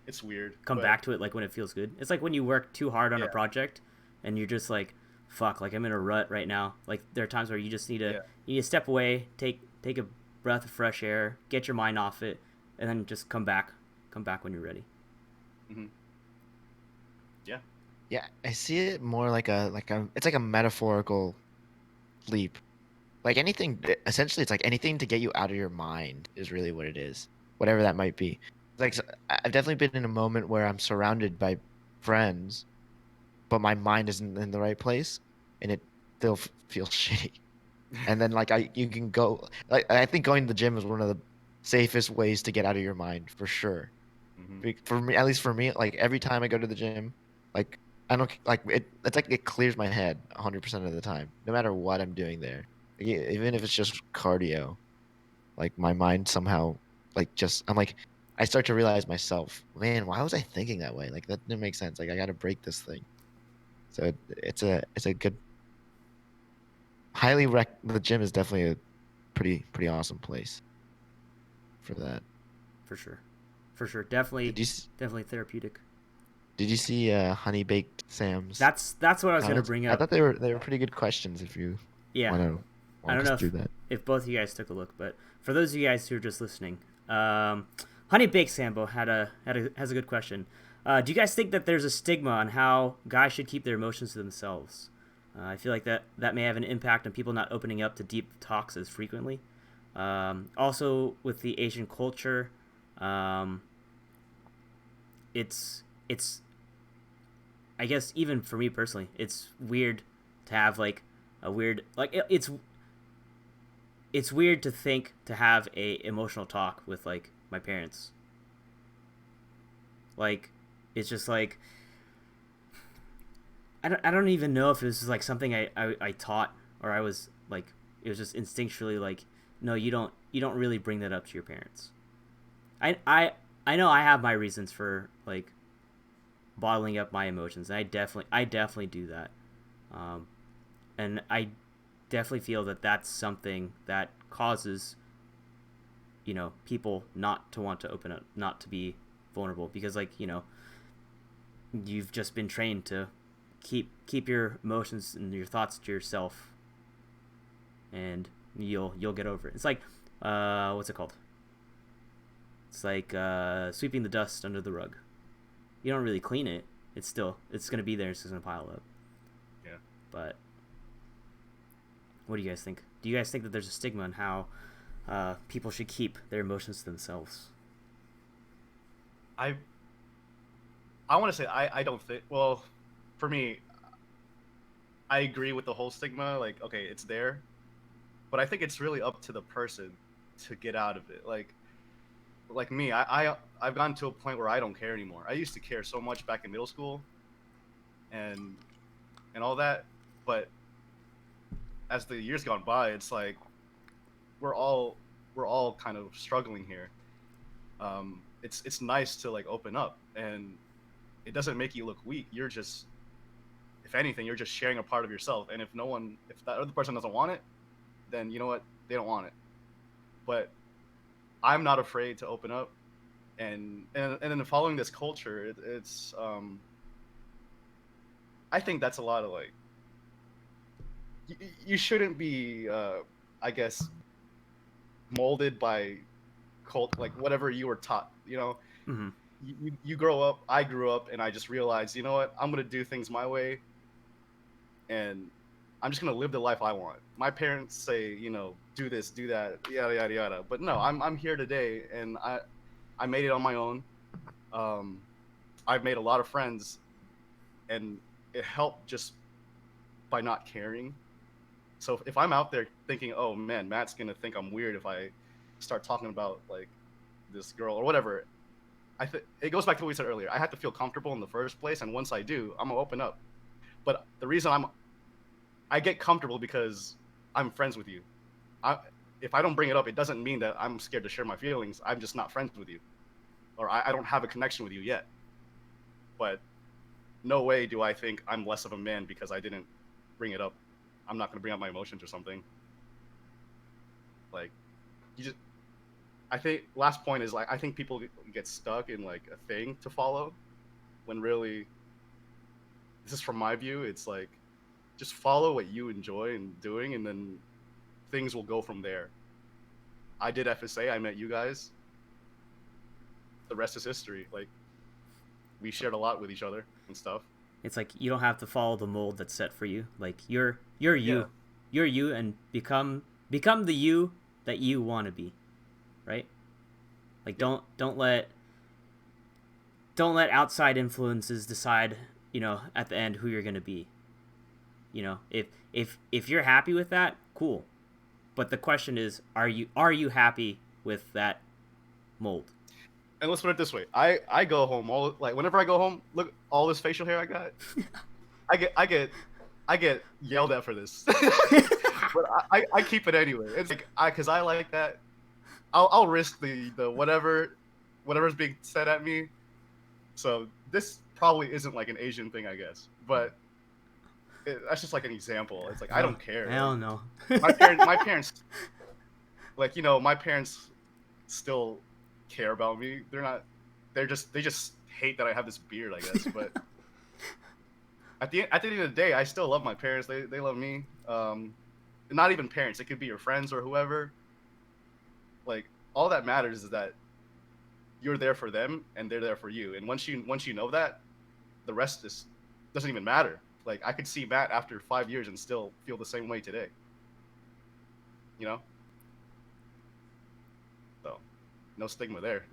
It's weird. Come back to it like when it feels good. It's like when you work too hard on a project and you're just like, fuck, like I'm in a rut right now. Like, there are times where you just need to step away, take a breath of fresh air, get your mind off it, and then just come back when you're ready. Mm-hmm. Yeah. Yeah, I see it more like it's like a metaphorical leap. Like anything, essentially, it's like anything to get you out of your mind is really what it is, whatever that might be. Like, I've definitely been in a moment where I'm surrounded by friends, but my mind isn't in the right place, and it still feels shitty. And then like you can go like I think going to the gym is one of the safest ways to get out of your mind for sure. Hmm. For me, at least for me, like every time I go to the gym, like I don't like it. It's like it clears my head 100% of the time, no matter what I'm doing there. Like, even if it's just cardio, like my mind somehow like just I'm like I start to realize myself, man, why was I thinking that way? Like that didn't make sense. Like I got to break this thing. So it's a good highly rec. The gym is definitely a pretty awesome place for that. For sure. For sure. Definitely Did you definitely therapeutic. did you see Honey Baked Sam's That's what I was gonna comments? bring I up. thought they were pretty good questions if you Yeah. want to I walk don't us know through that. if both of you guys took a look, but for those of you guys who are just listening, Honey Baked Sambo has a good question. Do you guys think that there's a stigma on how guys should keep their emotions to themselves? I feel like that may have an impact on people not opening up to deep talks as frequently. Also, with the Asian culture, um, it's I guess even for me personally, it's weird to have like a weird like it's weird to think to have a emotional talk with like my parents. Like it's just like I don't even know if this is like something I taught or I was like it was just instinctually like no you don't really bring that up to your parents. I know I have my reasons for like bottling up my emotions and I definitely do that. Um, and I definitely feel that that's something that causes people not to want to open up, not to be vulnerable because like you've just been trained to keep your emotions and your thoughts to yourself and you'll get over it. It's like what's it called? It's like sweeping the dust under the rug. You don't really clean it. It's gonna be there. It's just gonna pile up. Yeah. But what do you guys think? Do you guys think that there's a stigma on how people should keep their emotions to themselves? I want to say I don't think. Well, for me, I agree with the whole stigma. Like, okay, it's there, but I think it's really up to the person to get out of it. Like me, I've gotten to a point where I don't care anymore. I used to care so much back in middle school, and all that, but as the years gone by, it's like we're all kind of struggling here. It's nice to like open up, and it doesn't make you look weak. You're just, if anything, you're just sharing a part of yourself. And if that other person doesn't want it, then you know what, they don't want it. But I'm not afraid to open up, and then following this culture, it's I think that's a lot of like you shouldn't be I guess molded by cult, like whatever you were taught, Mm-hmm. you grow up, I grew up, and I just realized, you know what, I'm gonna do things my way, and I'm just gonna live the life I want. My parents say, do this, do that, yada yada yada, but no, I'm here today, and I made it on my own. um I've made a lot of friends, and it helped just by not caring. So if I'm out there thinking, oh man, Matt's gonna think I'm weird if I start talking about like this girl or whatever, it goes back to what we said earlier. I have to feel comfortable in the first place, and once I do, I'm gonna open up. But the reason I get comfortable because I'm friends with you. If I don't bring it up, it doesn't mean that I'm scared to share my feelings. I'm just not friends with you, or I don't have a connection with you yet. But no way do I think I'm less of a man because I didn't bring it up. I'm not gonna bring up my emotions or something. Like, you just. I think last point is like I think people get stuck in like a thing to follow, when really, this is from my view. It's like just follow what you enjoy and doing, and then things will go from there. I did FSA. I met you guys. The rest is history. Like, we shared a lot with each other and stuff. It's like you don't have to follow the mold that's set for you. Like you're Yeah. you, and become the you that you want to be, right? Like don't let don't let outside influences decide, at the end who you're going to be. If you're happy with that, cool. But the question is, are you happy with that mold? And let's put it this way: I go home whenever I go home, look all this facial hair I got. I get yelled at for this, but I keep it anyway. It's like because I like that. I'll risk the whatever's being said at me. So this probably isn't like an Asian thing, I guess, but that's just like an example. It's like I don't care. I don't know. My parents, my parents still care about me. They just hate that I have this beard, I guess. But at the end of the day, I still love my parents. They love me. Not even parents. It could be your friends or whoever. Like all that matters is that you're there for them and they're there for you. And once you know that, the rest doesn't even matter. Like I could see Matt after 5 years and still feel the same way today. So no stigma there.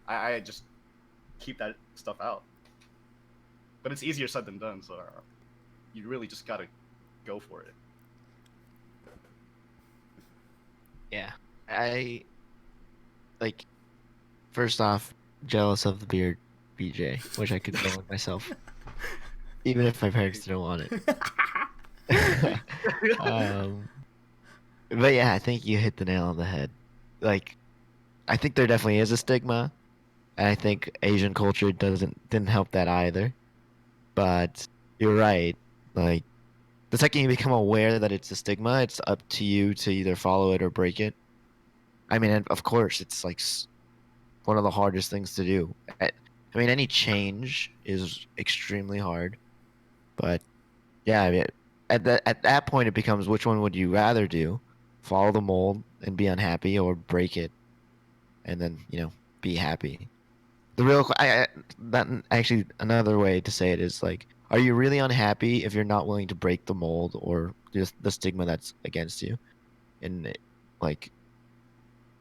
I just keep that stuff out. But it's easier said than done, so you really just gotta go for it. Yeah. I first off, jealous of the beard, BJ. Wish I could go with myself. Even if my parents didn't want it. But yeah, I think you hit the nail on the head. I think there definitely is a stigma, and I think Asian culture didn't help that either. But you're right. Like the second you become aware that it's a stigma, it's up to you to either follow it or break it. I mean, and of course, it's like one of the hardest things to do. I mean, any change is extremely hard. But yeah, I mean, at that point, it becomes which one would you rather do? Follow the mold and be unhappy, or break it and then be happy. The real that actually another way to say it is like, are you really unhappy if you're not willing to break the mold or just the stigma that's against you? And like,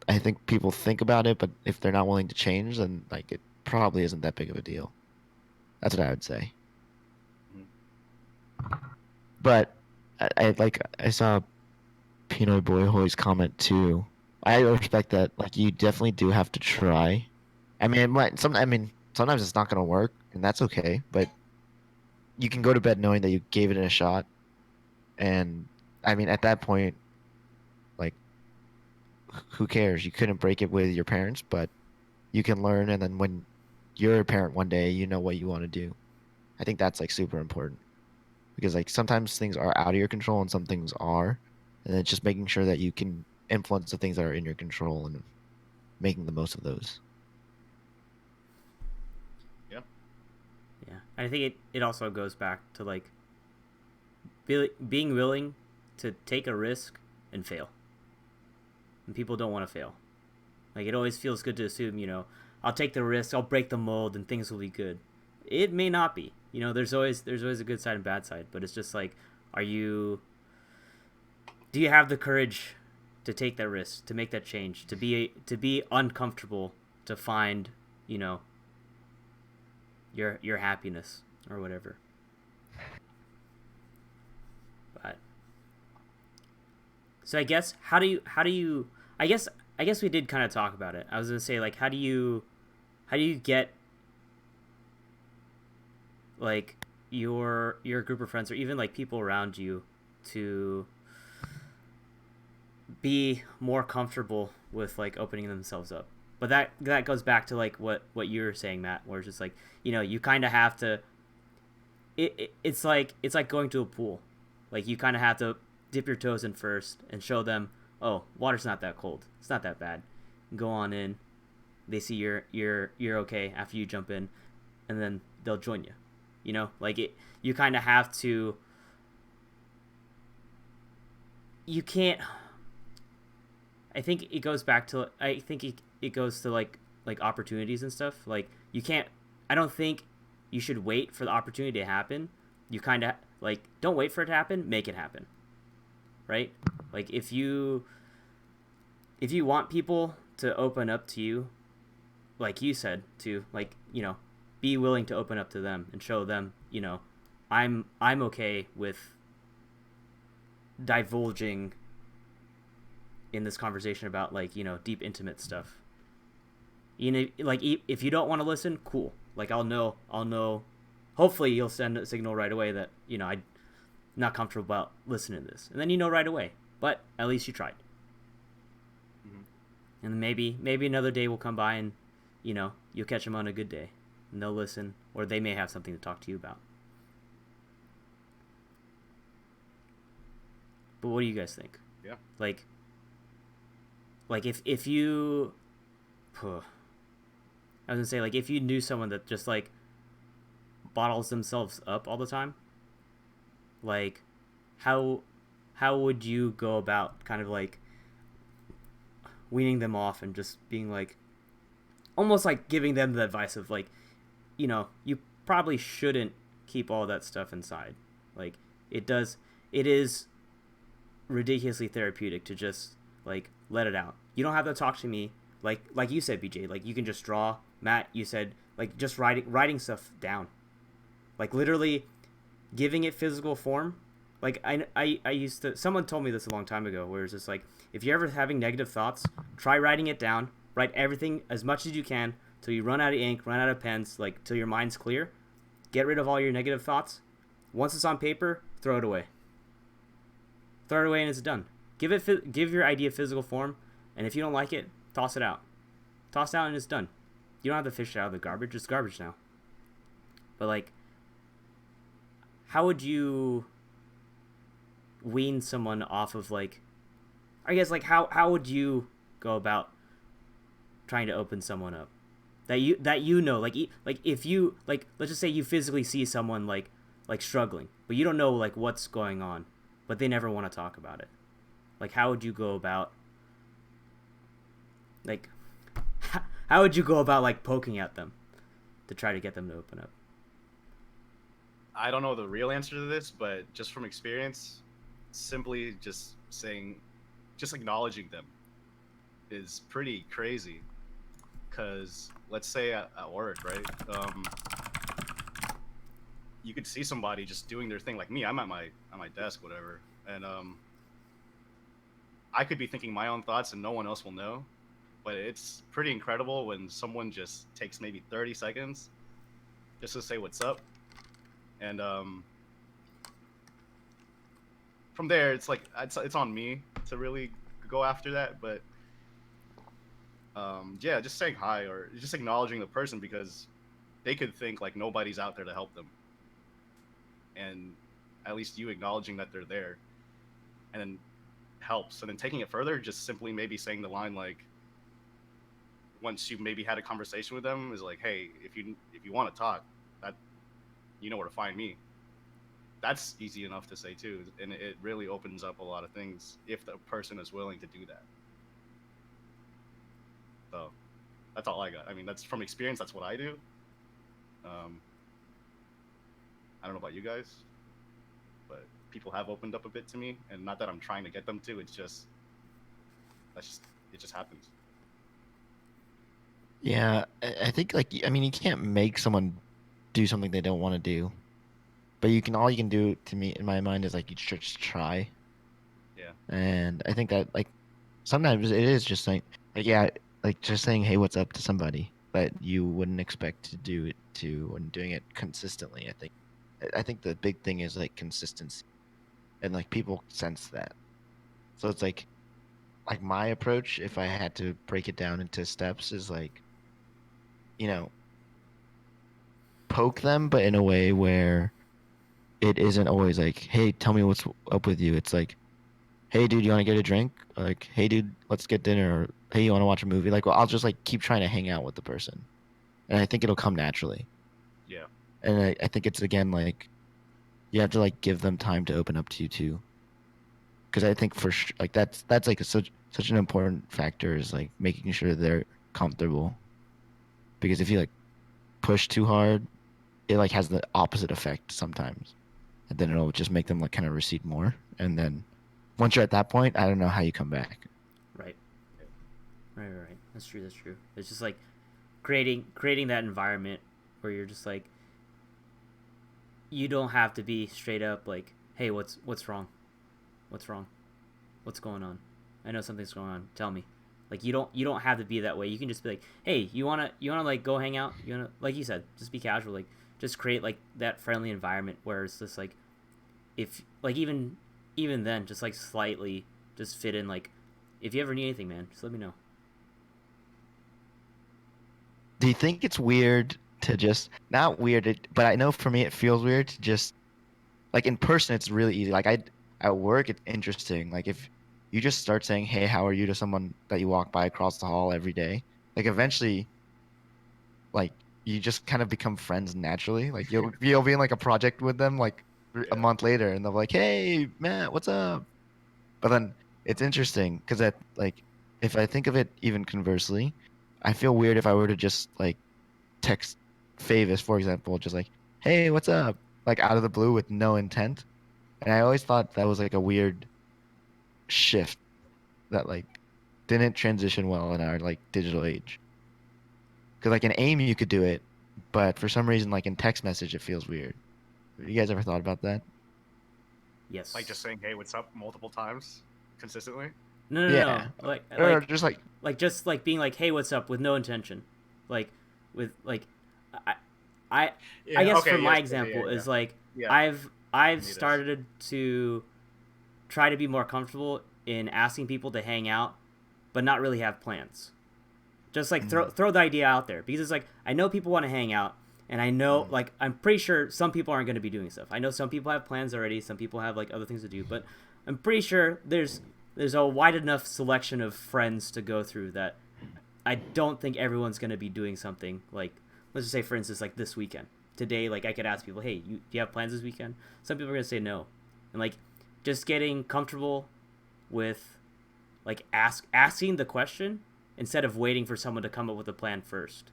I think people think about it, but if they're not willing to change, then like it probably isn't that big of a deal. That's what I would say. But I saw Pinoy Boy Hoy's comment too. I respect that. Like you definitely do have to try. I mean, sometimes it's not gonna work, and that's okay. But you can go to bed knowing that you gave it a shot. And I mean, at that point, like, who cares? You couldn't break it with your parents, but you can learn. And then when you're a parent one day, you know what you want to do. I think that's like super important. Because like sometimes things are out of your control and some things are, and it's just making sure that you can influence the things that are in your control and making the most of those. Yeah. Yeah, I think it also goes back to like being willing to take a risk and fail. And people don't want to fail. Like it always feels good to assume, I'll take the risk, I'll break the mold, and things will be good. It may not be. There's always a good side and bad side, but it's just like, do you have the courage to take that risk, to make that change, to be uncomfortable, to find, your happiness or whatever. But so I guess how do you I guess we did kind of talk about it. I was gonna say like how do you get like your group of friends or even like people around you to be more comfortable with like opening themselves up? But that goes back to like what you were saying, Matt, where it's just like you kind of have to it's like going to a pool. Like you kind of have to dip your toes in first and show them, oh, water's not that cold, it's not that bad. Go on in. They see you're okay after you jump in, and then they'll join you. You kind of have to. You can't. I think it goes back to. I think it goes to like opportunities and stuff. Like you can't. I don't think you should wait for the opportunity to happen. You kind of like don't wait for it to happen. Make it happen. Right? Like if you want people to open up to you, like you said, to like, be willing to open up to them and show them, I'm okay with divulging in this conversation about like, deep intimate stuff. Like if you don't want to listen, cool. Like I'll know. Hopefully you'll send a signal right away that I'm not comfortable about listening to this, and then right away. But at least you tried. Mhm. And maybe another day will come by and you'll catch them on a good day and they'll listen, or they may have something to talk to you about. But what do you guys think? Yeah. Like if you I was gonna say, like, if you knew someone that just like bottles themselves up all the time, like how would you go about kind of like weaning them off and just being like almost like giving them the advice of like, you probably shouldn't keep all that stuff inside. Like it is ridiculously therapeutic to just like let it out. You don't have to talk to me like you said, BJ. Like you can just draw. Matt, you said like just writing stuff down. Like literally giving it physical form. Like I used to, someone told me this a long time ago, where it's just like, if you're ever having negative thoughts, try writing it down. Write everything as much as you can till you run out of ink, run out of pens, like till your mind's clear. Get rid of all your negative thoughts. Once it's on paper, throw it away. Throw it away and it's done. Give your idea physical form, and if you don't like it, toss it out. Toss it out and it's done. You don't have to fish it out of the garbage. It's garbage now. But like, how would you wean someone off of like, I guess like how would you go about trying to open someone up that you like if you like, let's just say you physically see someone like struggling, but you don't know like what's going on, but they never want to talk about it. Like how would you go about like how would you go about like poking at them to try to get them to open up? I don't know the real answer to this, but just from experience, simply just acknowledging them is pretty crazy. Because let's say at work, right? You could see somebody just doing their thing, like me. I'm at my desk, whatever, and I could be thinking my own thoughts, and no one else will know. But it's pretty incredible when someone just takes maybe 30 seconds just to say what's up, and from there it's like it's on me to really go after that. But yeah, just saying hi or just acknowledging the person, because they could think like nobody's out there to help them, and at least you acknowledging that they're there, and then helps. And then taking it further, just simply maybe saying the line like, once you maybe had a conversation with them, is like, hey, if you want to talk, that you know where to find me. That's easy enough to say too, and it really opens up a lot of things if the person is willing to do that. So that's all I got. I mean, that's from experience. That's what I do. I don't know about you guys, but people have opened up a bit to me, and not that I'm trying to get them to. It's just it just happens. Yeah, I think like I mean you can't make someone do something they don't want to do, but all you can do to me in my mind is like you just try. Yeah. And I think that like sometimes it is just like yeah, like just saying hey what's up to somebody that you wouldn't expect to do it to, and doing it consistently. I think the big thing is like consistency, and like people sense that. So it's like my approach, if I had to break it down into steps, is like, you know, poke them, but in a way where it isn't always like, hey, tell me what's up with you. It's like, hey, dude, you want to get a drink? Or like, hey, dude, let's get dinner. Or hey, you want to watch a movie? Like, well, I'll just like keep trying to hang out with the person, and I think it'll come naturally. Yeah. And I think it's again like you have to like give them time to open up to you too, because I think for sure like that's like such an important factor, is like making sure they're comfortable. Because if you like push too hard, it like has the opposite effect sometimes, and then it'll just make them like kind of recede more. And then once you're at that point, I don't know how you come back. Right. Right. That's true. It's just like creating that environment where you're just like, you don't have to be straight up like, hey, what's wrong, what's wrong, what's going on, I know something's going on, tell me. Like, you don't have to be that way. You can just be like, hey, you wanna like go hang out, you wanna, like you said, just be casual, like just create like that friendly environment where it's just like, if like even then just like slightly just fit in, like, if you ever need anything, man, just let me know. Do you think it's weird to just not weird, but I know for me it feels weird to just like in person it's really easy. Like I at work it's interesting. Like if you just start saying, "Hey, how are you?" to someone that you walk by across the hall every day, like eventually like you just kind of become friends naturally. Like you'll be in like a project with them like a Yeah. month later and they'll be like, "Hey, Matt, what's up?" But then it's interesting because that like if I think of it even conversely, I feel weird if I were to just like text Favis, for example, just like, "Hey, what's up?" like out of the blue with no intent. And I always thought that was like a weird shift that like didn't transition well in our like digital age. Because like in AIM you could do it, but for some reason like in text message it feels weird. You guys ever thought about that? Yes. Like just saying, "Hey, what's up?" multiple times consistently. No, Yeah. like Or just like just like being like, hey, what's up, with no intention, like with like, I I I Yeah. guess Okay. for my Yes. example Yeah. is like, Yeah. I've Me this. started to try to be more comfortable in asking people to hang out, but not really have plans. Just like throw the idea out there, because it's like, I know people want to hang out, and I know like, I'm pretty sure some people aren't going to be doing stuff. I know some people have plans already, some people have like other things to do, but I'm pretty sure there's a wide enough selection of friends to go through that I don't think everyone's going to be doing something like, let's just say for instance like this weekend. Today, like, I could ask people, hey, do you have plans this weekend? Some people are going to say no. And like, just getting comfortable with like asking the question instead of waiting for someone to come up with a plan first.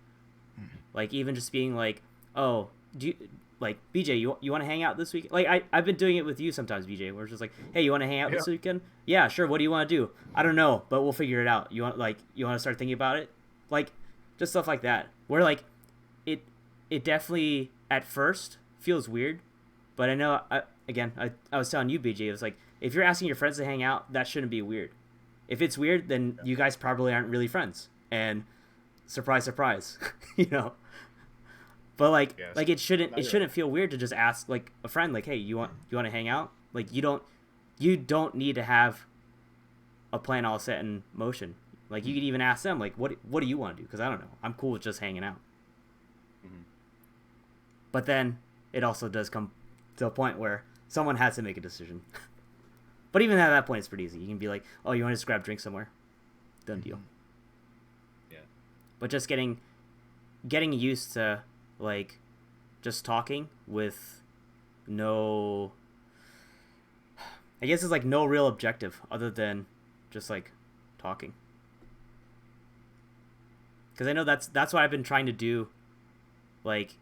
Like, even just being like, oh, do you, like, BJ, you want to hang out this week? Like, I've been doing it with you sometimes, BJ, where it's just like, hey, you want to hang out this weekend? Yeah, sure. What do you want to do? I don't know, but we'll figure it out. You want to start thinking about it? Like, just stuff like that, where like, it definitely at first feels weird, but I know, I was telling you, BJ, it was like, if you're asking your friends to hang out, that shouldn't be weird. If it's weird, then you guys probably aren't really friends. And surprise, surprise, you know. But like, Yes. like it shouldn't feel weird to just ask like a friend, like, hey, you want to hang out? Like, you don't need to have a plan all set in motion. Like, you could even ask them, like, what do you want to do? Because I don't know, I'm cool with just hanging out. But then it also does come to a point where someone has to make a decision. But even at that point, it's pretty easy. You can be like, oh, you want to just grab drinks somewhere? Done deal. Yeah. But just getting used to like just talking with no, I guess it's like no real objective other than just like talking. Because I know that's what I've been trying to do, like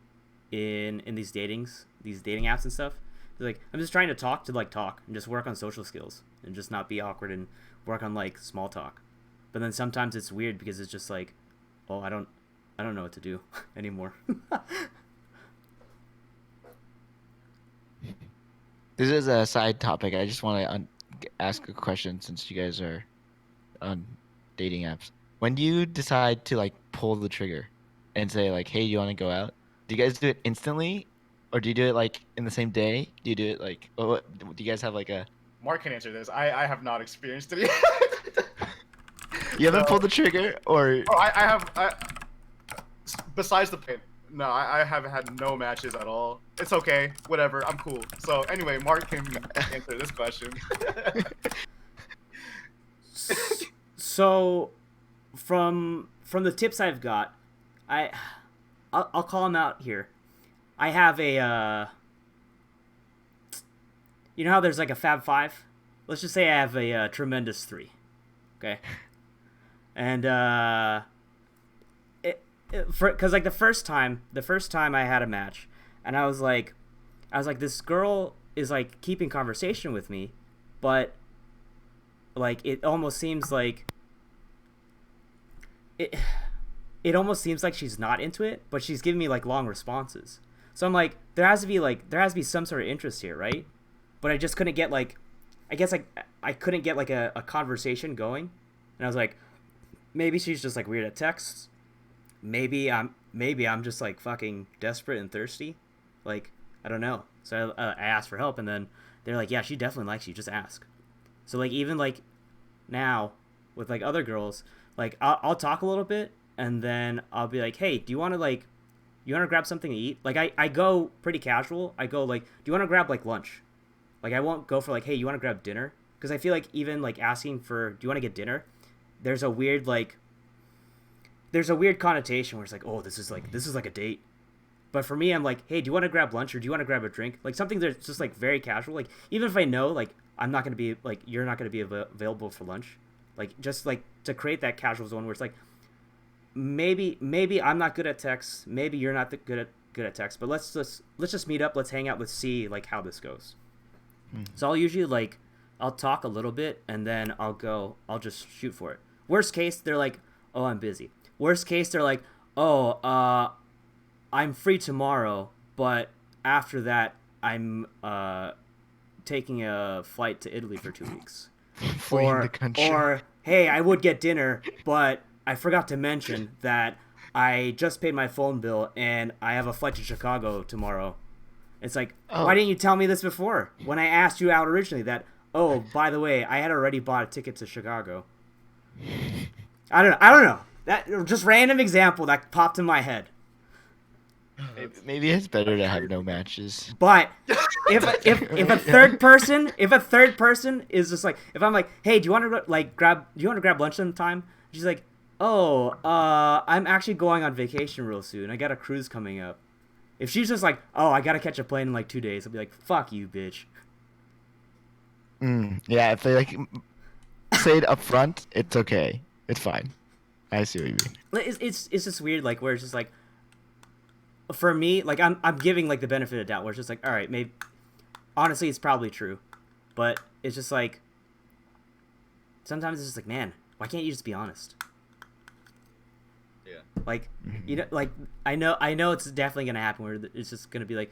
in these dating apps and stuff. Like, I'm just trying to talk and just work on social skills and just not be awkward and work on like small talk. But then sometimes it's weird because it's just like, oh, I don't know what to do anymore. this is a side topic. I just want to ask a question since you guys are on dating apps. When do you decide to like pull the trigger and say like, "Hey, you want to go out?" Do you guys do it instantly, or do you do it like in the same day? Do you do it like, do you guys have like a? Mark can answer this. I have not experienced it yet. You haven't So- pulled the trigger, or Oh, I have. Besides the pin, no, I have had no matches at all. It's okay, whatever. I'm cool. So anyway, Mark can answer this question. So, from the tips I've got, I'll call them out here. I have a you know how there's like a Fab Five? Let's just say I have a tremendous 3. Okay. And because like the first time I had a match, and I was like, this girl is like keeping conversation with me, but like it almost seems like it almost seems like she's not into it, but she's giving me like long responses. So I'm like, there has to be some sort of interest here, right? But I just couldn't get like, I guess like I couldn't get like a conversation going, and I was like, maybe she's just like weird at texts. Maybe I'm just like fucking desperate and thirsty, like I don't know. So I asked for help, and then they're like, yeah, she definitely likes you. Just ask. So like even like now with like other girls, like I'll talk a little bit, and then I'll be like, hey, do you want to like, you want to grab something to eat? Like I go pretty casual. I go like, do you want to grab like lunch? Like I won't go for like, hey, you want to grab dinner? Because I feel like even like asking for, do you want to get dinner? There's a weird connotation where it's like, oh, this is like a date. But for me, I'm like, hey, do you want to grab lunch or do you want to grab a drink? Like something that's just like very casual. Like even if I know like I'm not gonna be like, you're not gonna be available for lunch, like just like to create that casual zone where it's like, maybe I'm not good at text, maybe you're not good at text, but let's just meet up, let's hang out, let's see like how this goes. So I'll usually like, I'll talk a little bit and then I'll just shoot for it. Worst case, they're like, oh, I'm busy. Worst case, they're like, oh, I'm free tomorrow, but after that, I'm taking a flight to Italy for 2 weeks. Fleeing the country. Or, hey, I would get dinner, but I forgot to mention that I just paid my phone bill and I have a flight to Chicago tomorrow. It's like, why didn't you tell me this before? When I asked you out originally that, oh, by the way, I had already bought a ticket to Chicago. I don't know. That just random example that popped in my head. Maybe it's better to have no matches. But if a third person is just like, if I'm like, hey, do you want to grab lunch sometime? She's like, oh, I'm actually going on vacation real soon. I got a cruise coming up. If she's just like, oh, I gotta catch a plane in like 2 days, I'll be like, fuck you, bitch. Yeah, if they like say it up front, it's okay. It's fine. I see what you mean. It's just weird, like where it's just like, for me, like I'm giving like the benefit of the doubt, where it's just like, all right, maybe honestly it's probably true, but it's just like sometimes it's just like, man, why can't you just be honest? Yeah. Like you know, like I know it's definitely gonna happen where it's just gonna be like,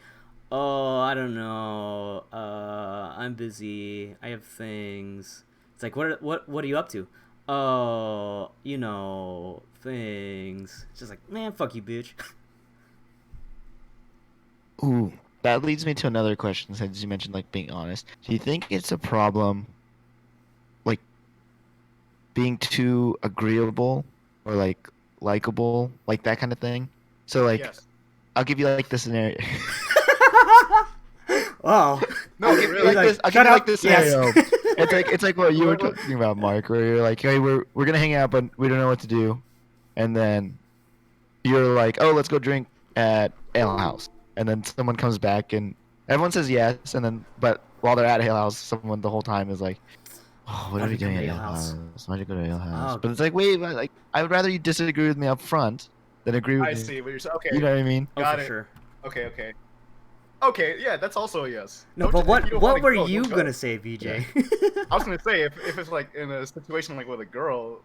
oh, I don't know, I'm busy, I have things. It's like, what are you up to? Oh, you know, things. It's just like, man, fuck you, bitch. Ooh, that leads me to another question. Since you mentioned like being honest, do you think it's a problem, like being too agreeable or like likable, like that kind of thing? So like, Yes. I'll give you like the scenario. Oh. No, I'll give you really. like this. I'll give shut you like up. this Yes. scenario. It's like what you were talking about, Mark, where you're like, hey, we're gonna hang out, but we don't know what to do, and then you're like, oh, let's go drink at Ale House, and then someone comes back and everyone says yes, and then but while they're at Ale House, someone the whole time is like, oh, what Why'd are we we come doing to at Ale Ale House? House? Why'd you go to Ale House? Oh. But it's like, wait, but, like I would rather you disagree with me up front than agree with I me. see what you're saying. Okay. You know what I mean? Oh, Got for it. sure. Okay, yeah, that's also a yes. No, Don't but if you don't what wanna were go, you don't go. gonna say, VJ? I was gonna say if it's like in a situation like with a girl,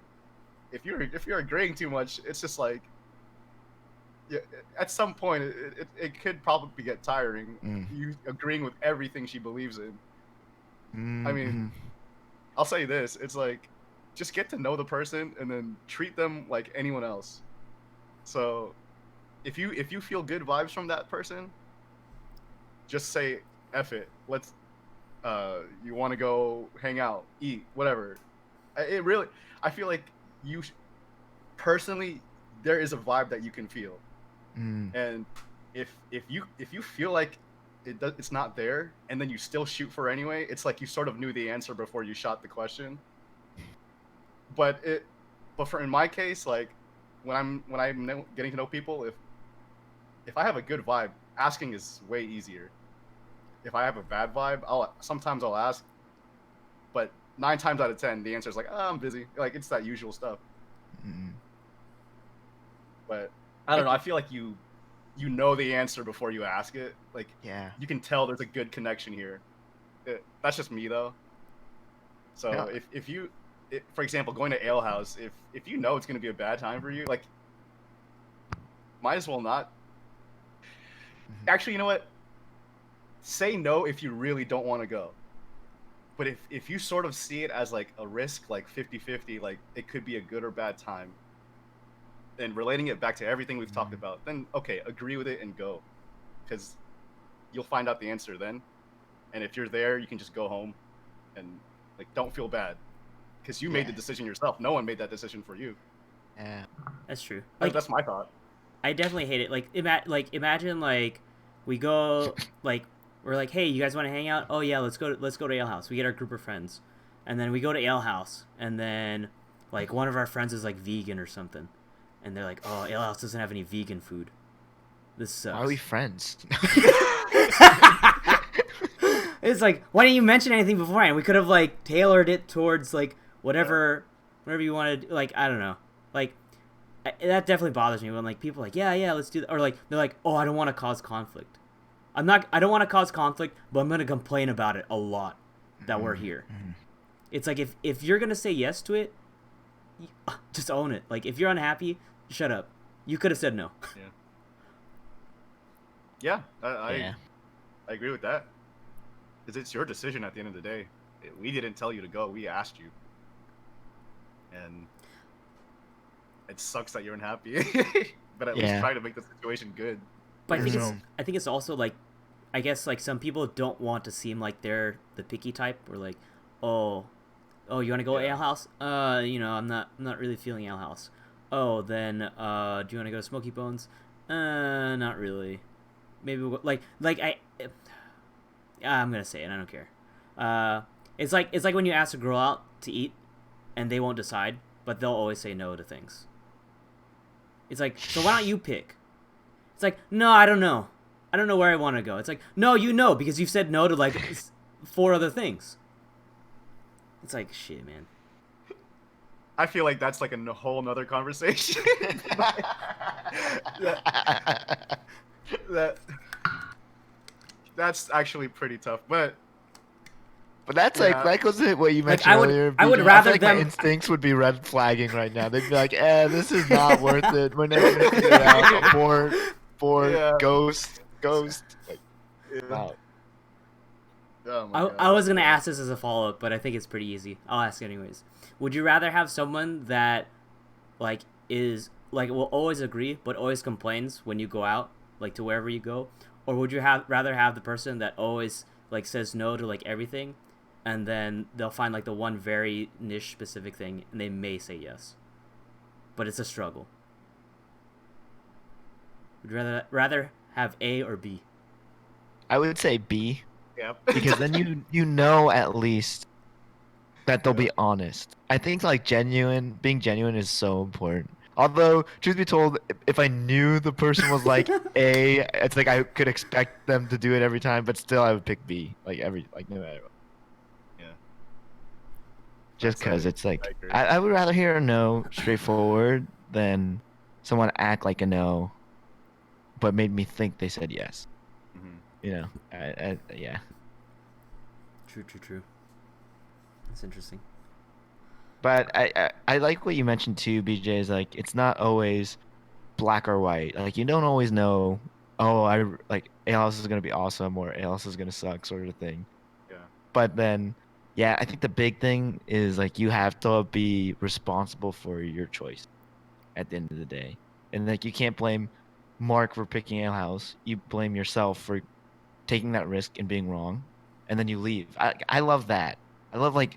if you're agreeing too much, it's just like, yeah, at some point it could probably get tiring. You agreeing with everything she believes in. I mean, I'll say this: it's like, just get to know the person and then treat them like anyone else. So, if you feel good vibes from that person, just say F it. Let's you want to go hang out, eat, whatever. I feel like personally, there is a vibe that you can feel. And if you feel like it's not there, and then you still shoot for anyway, it's like you sort of knew the answer before you shot the question. But for in my case, like when I'm getting to know people, if I have a good vibe, asking is way easier. If I have a bad vibe, sometimes I'll ask, but 9 times out of 10, the answer is like, oh, I'm busy. Like it's that usual stuff. But I don't know. I feel like you know the answer before you ask it. Like Yeah. you can tell there's a good connection here. That's just me though. So Yeah. if you, for example, going to Ale House, if you know it's gonna be a bad time for you, like might as well not. Actually, you know what? Say no if you really don't want to go. But if you sort of see it as like a risk, like 50-50, like it could be a good or bad time, and relating it back to everything we've talked about, then okay, agree with it and go. Because you'll find out the answer then. And if you're there, you can just go home and like don't feel bad. Because you made the decision yourself. No one made that decision for you. Yeah. That's true. Like, that's my thought. I definitely hate it. Like imagine like we go like we're like, hey, you guys want to hang out? Oh yeah, let's go to Ale House. We get our group of friends, and then we go to Ale House, and then like one of our friends is like vegan or something, and they're like, oh, Ale House doesn't have any vegan food. This sucks. Why are we friends? It's like, why didn't you mention anything beforehand? We could have like tailored it towards like whatever you wanted. Like, I don't know. Like that definitely bothers me when like people are like, yeah, let's do that, or like they're like, oh, I don't want to cause conflict. I don't want to cause conflict, but I'm gonna complain about it a lot that we're here. It's like if you're gonna say yes to it, just own it. Like if you're unhappy, shut up. You could have said no. Yeah, I agree with that. Because it's your decision at the end of the day. We didn't tell you to go. We asked you. And it sucks that you're unhappy. But at least try to make the situation good. But I think it's also like, I guess like some people don't want to seem like they're the picky type, or like, oh, you want to go Ale House? I'm not really feeling Ale House. Oh, then do you want to go to Smoky Bones? Not really. Maybe we'll, I'm gonna say it. I don't care. It's like when you ask a girl out to eat, and they won't decide, but they'll always say no to things. It's like, so why don't you pick? It's like, no, I don't know. I don't know where I want to go. It's like, no, you know, because you've said no to like 4 other things. It's like, shit, man. I feel like that's like a whole nother conversation. That's actually pretty tough, but that's like that goes to what you mentioned earlier. I would BJ. rather I feel like my instincts would be red flagging right now. They'd be like, this is not worth it. We're never gonna figure it out. Abort, ghost. Like, wow. Oh I was gonna ask this as a follow-up, but I think it's pretty easy. I'll ask anyways. Would you rather have someone that like is like will always agree but always complains when you go out, like to wherever you go, or would you rather have the person that always like says no to like everything, and then they'll find like the one very niche specific thing and they may say yes, but it's a struggle? Would you rather have A or B? I would say B. Yep. Because then you know at least that they'll be honest. I think like being genuine is so important. Although, truth be told, if I knew the person was like A, it's like I could expect them to do it every time, but still I would pick B, like no matter what. Yeah. Just because it's like I I would rather hear a no straightforward than someone act like a no, but made me think they said yes. You know, yeah. True. That's interesting. But I like what you mentioned too, BJ. Is like it's not always black or white. Like you don't always know. Oh, I like ALS is gonna be awesome or ALS is gonna suck, sort of thing. Yeah. But then, yeah, I think the big thing is like you have to be responsible for your choice at the end of the day, and like you can't blame Mark for picking Ale House. You blame yourself for taking that risk and being wrong, and then you leave. I love that. I love like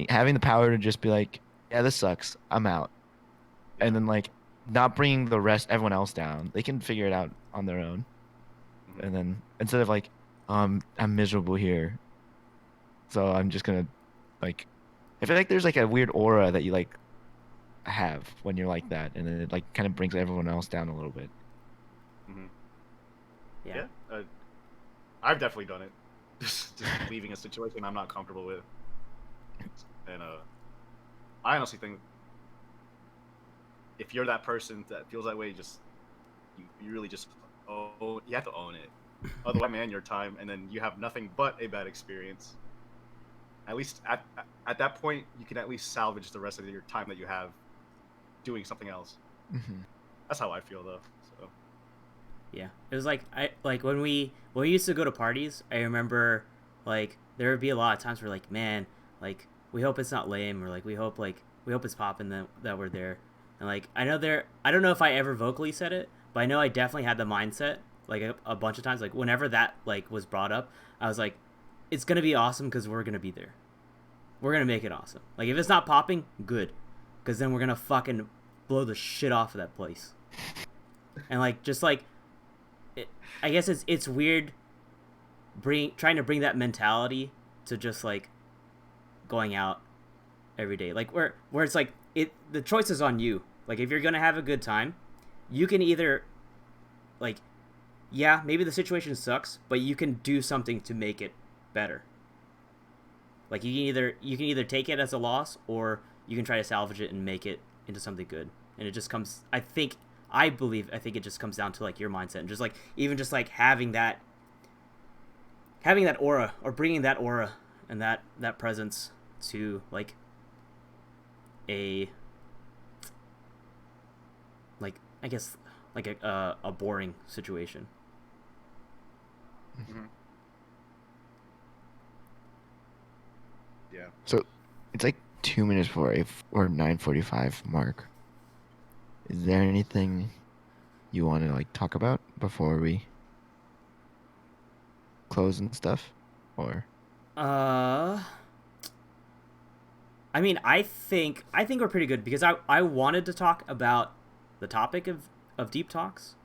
having the power to just be like, yeah, this sucks. I'm out. And then like not bringing everyone else down. They can figure it out on their own. And then instead of like, I'm miserable here, so I'm just gonna like, I feel like there's like a weird aura that you like have when you're like that, and then it like kind of brings everyone else down a little bit. Yeah. I've definitely done it. Just leaving a situation I'm not comfortable with. And I honestly think if you're that person that feels that way, you really just you have to own it. Otherwise, man, your time, and then you have nothing but a bad experience. At least at that point, you can at least salvage the rest of your time that you have doing something else. That's how I feel though. So Yeah, it was like when we used to go to parties. I remember like there would be a lot of times where like, man, like we hope it's not lame, or like we hope it's popping that we're there. And like I don't know if I ever vocally said it, but I know I definitely had the mindset like a bunch of times. Like whenever that like was brought up, I was like, it's gonna be awesome because we're gonna be there. We're gonna make it awesome. Like if it's not popping, good, because then we're gonna fucking blow the shit off of that place. And like just like I guess it's weird trying to bring that mentality to just like going out every day, like where it's like the choice is on you. Like if you're gonna have a good time, you can either like, yeah, maybe the situation sucks, but you can do something to make it better. Like you can either take it as a loss, or you can try to salvage it and make it into something good. And it just comes, I think it just comes down to like your mindset, and just like even just like having that aura, or bringing that aura and that presence to like a, like I guess like a boring situation. mm-hmm. Yeah. So it's like 2 minutes before or 9:45 mark. Is there anything you want to like talk about before we close and stuff, or? I mean, I think we're pretty good, because I wanted to talk about the topic of deep talks.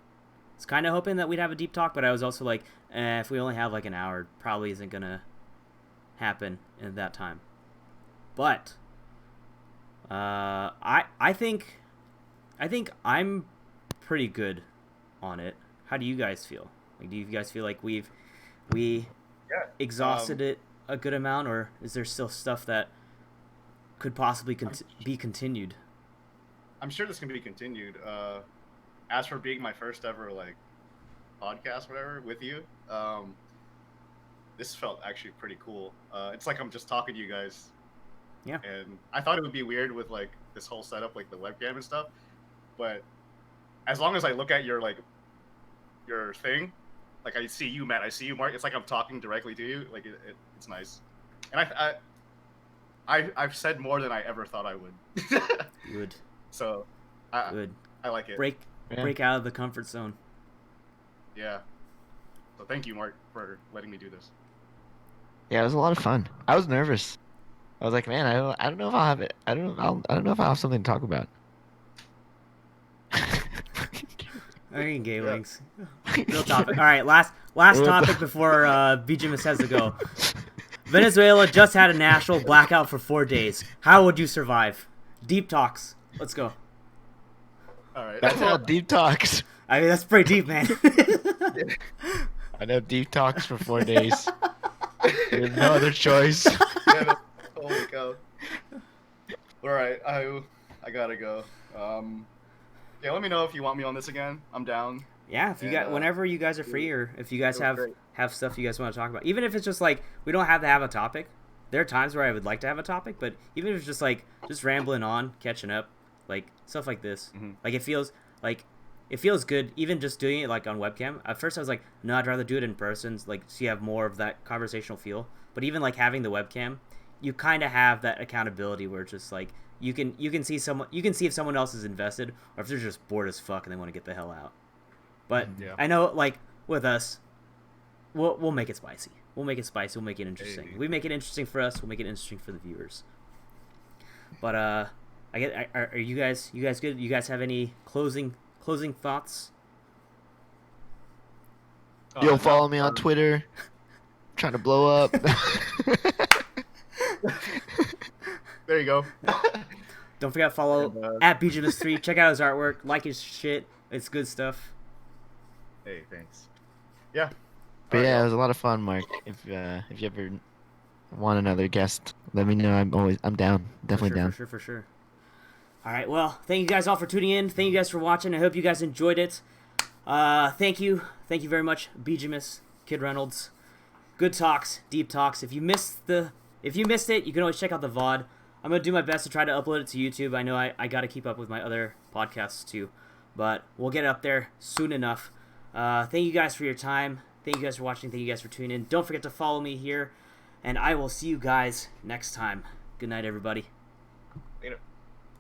I was kind of hoping that we'd have a deep talk, but I was also like, if we only have like an hour, it probably isn't gonna happen in that time. But I think I'm pretty good on it. How do you guys feel? Like, do you guys feel like we Yeah. exhausted it a good amount, or is there still stuff that could possibly be continued? I'm sure this can be continued. As for being my first ever like podcast, whatever, with you, this felt actually pretty cool. It's like I'm just talking to you guys. Yeah. And I thought it would be weird with like this whole setup, like the webcam and stuff. But as long as I look at your thing, like I see you, Matt, I see you, Mark. It's like I'm talking directly to you. Like it's nice. And I've said more than I ever thought I would. Good. So Good. I like it. Break out of the comfort zone. Yeah. So thank you, Mark, for letting me do this. Yeah, it was a lot of fun. I was nervous. I was like, man, I don't know if I'll have it. I don't know if I'll have something to talk about. I gay wings. Real topic. All right, last topic before BGMS has to go. Venezuela just had a national blackout for 4 days. How would you survive? Deep talks. Let's go. All right. That's how deep talks. I mean, that's pretty deep, man. I know deep talks for 4 days. There's no other choice. Yeah, holy cow. All right, I gotta go. Yeah, let me know if you want me on this again. I'm down. Yeah, if you got whenever you guys are free, or if you guys have stuff you guys want to talk about, even if it's just like we don't have to have a topic. There are times where I would like to have a topic, but even if it's just like just rambling on, catching up, like stuff like this, like it feels good. Even just doing it like on webcam. At first, I was like, no, I'd rather do it in person, like so you have more of that conversational feel. But even like having the webcam, you kind of have that accountability where it's just like you can see if someone else is invested, or if they're just bored as fuck and they want to get the hell out. But Yeah. I know, like with us, we'll make it spicy. We'll make it spicy. We'll make it interesting. Hey. We make it interesting for us. We'll make it interesting for the viewers. But are you guys good? You guys have any closing thoughts? You'll follow me on Twitter. Trying to blow up. There you go. Don't forget to follow at BGMS3. Check out his artwork. Like his shit. It's good stuff. Hey, thanks. Yeah. But All right, yeah, it y'all. was a lot of fun, Mark. If you ever want another guest, let me know. I'm down. Definitely down. For sure. All right. Well, thank you guys all for tuning in. Thank you guys for watching. I hope you guys enjoyed it. Thank you very much, BGMS, Kid Reynolds. Good talks, deep talks. If you missed it, you can always check out the VOD. I'm gonna do my best to try to upload it to YouTube. I know I got to keep up with my other podcasts too. but we'll get it up there soon enough. Thank you guys for your time. Thank you guys for watching. Thank you guys for tuning in. Don't forget to follow me here, and I will see you guys next time. Good night, everybody.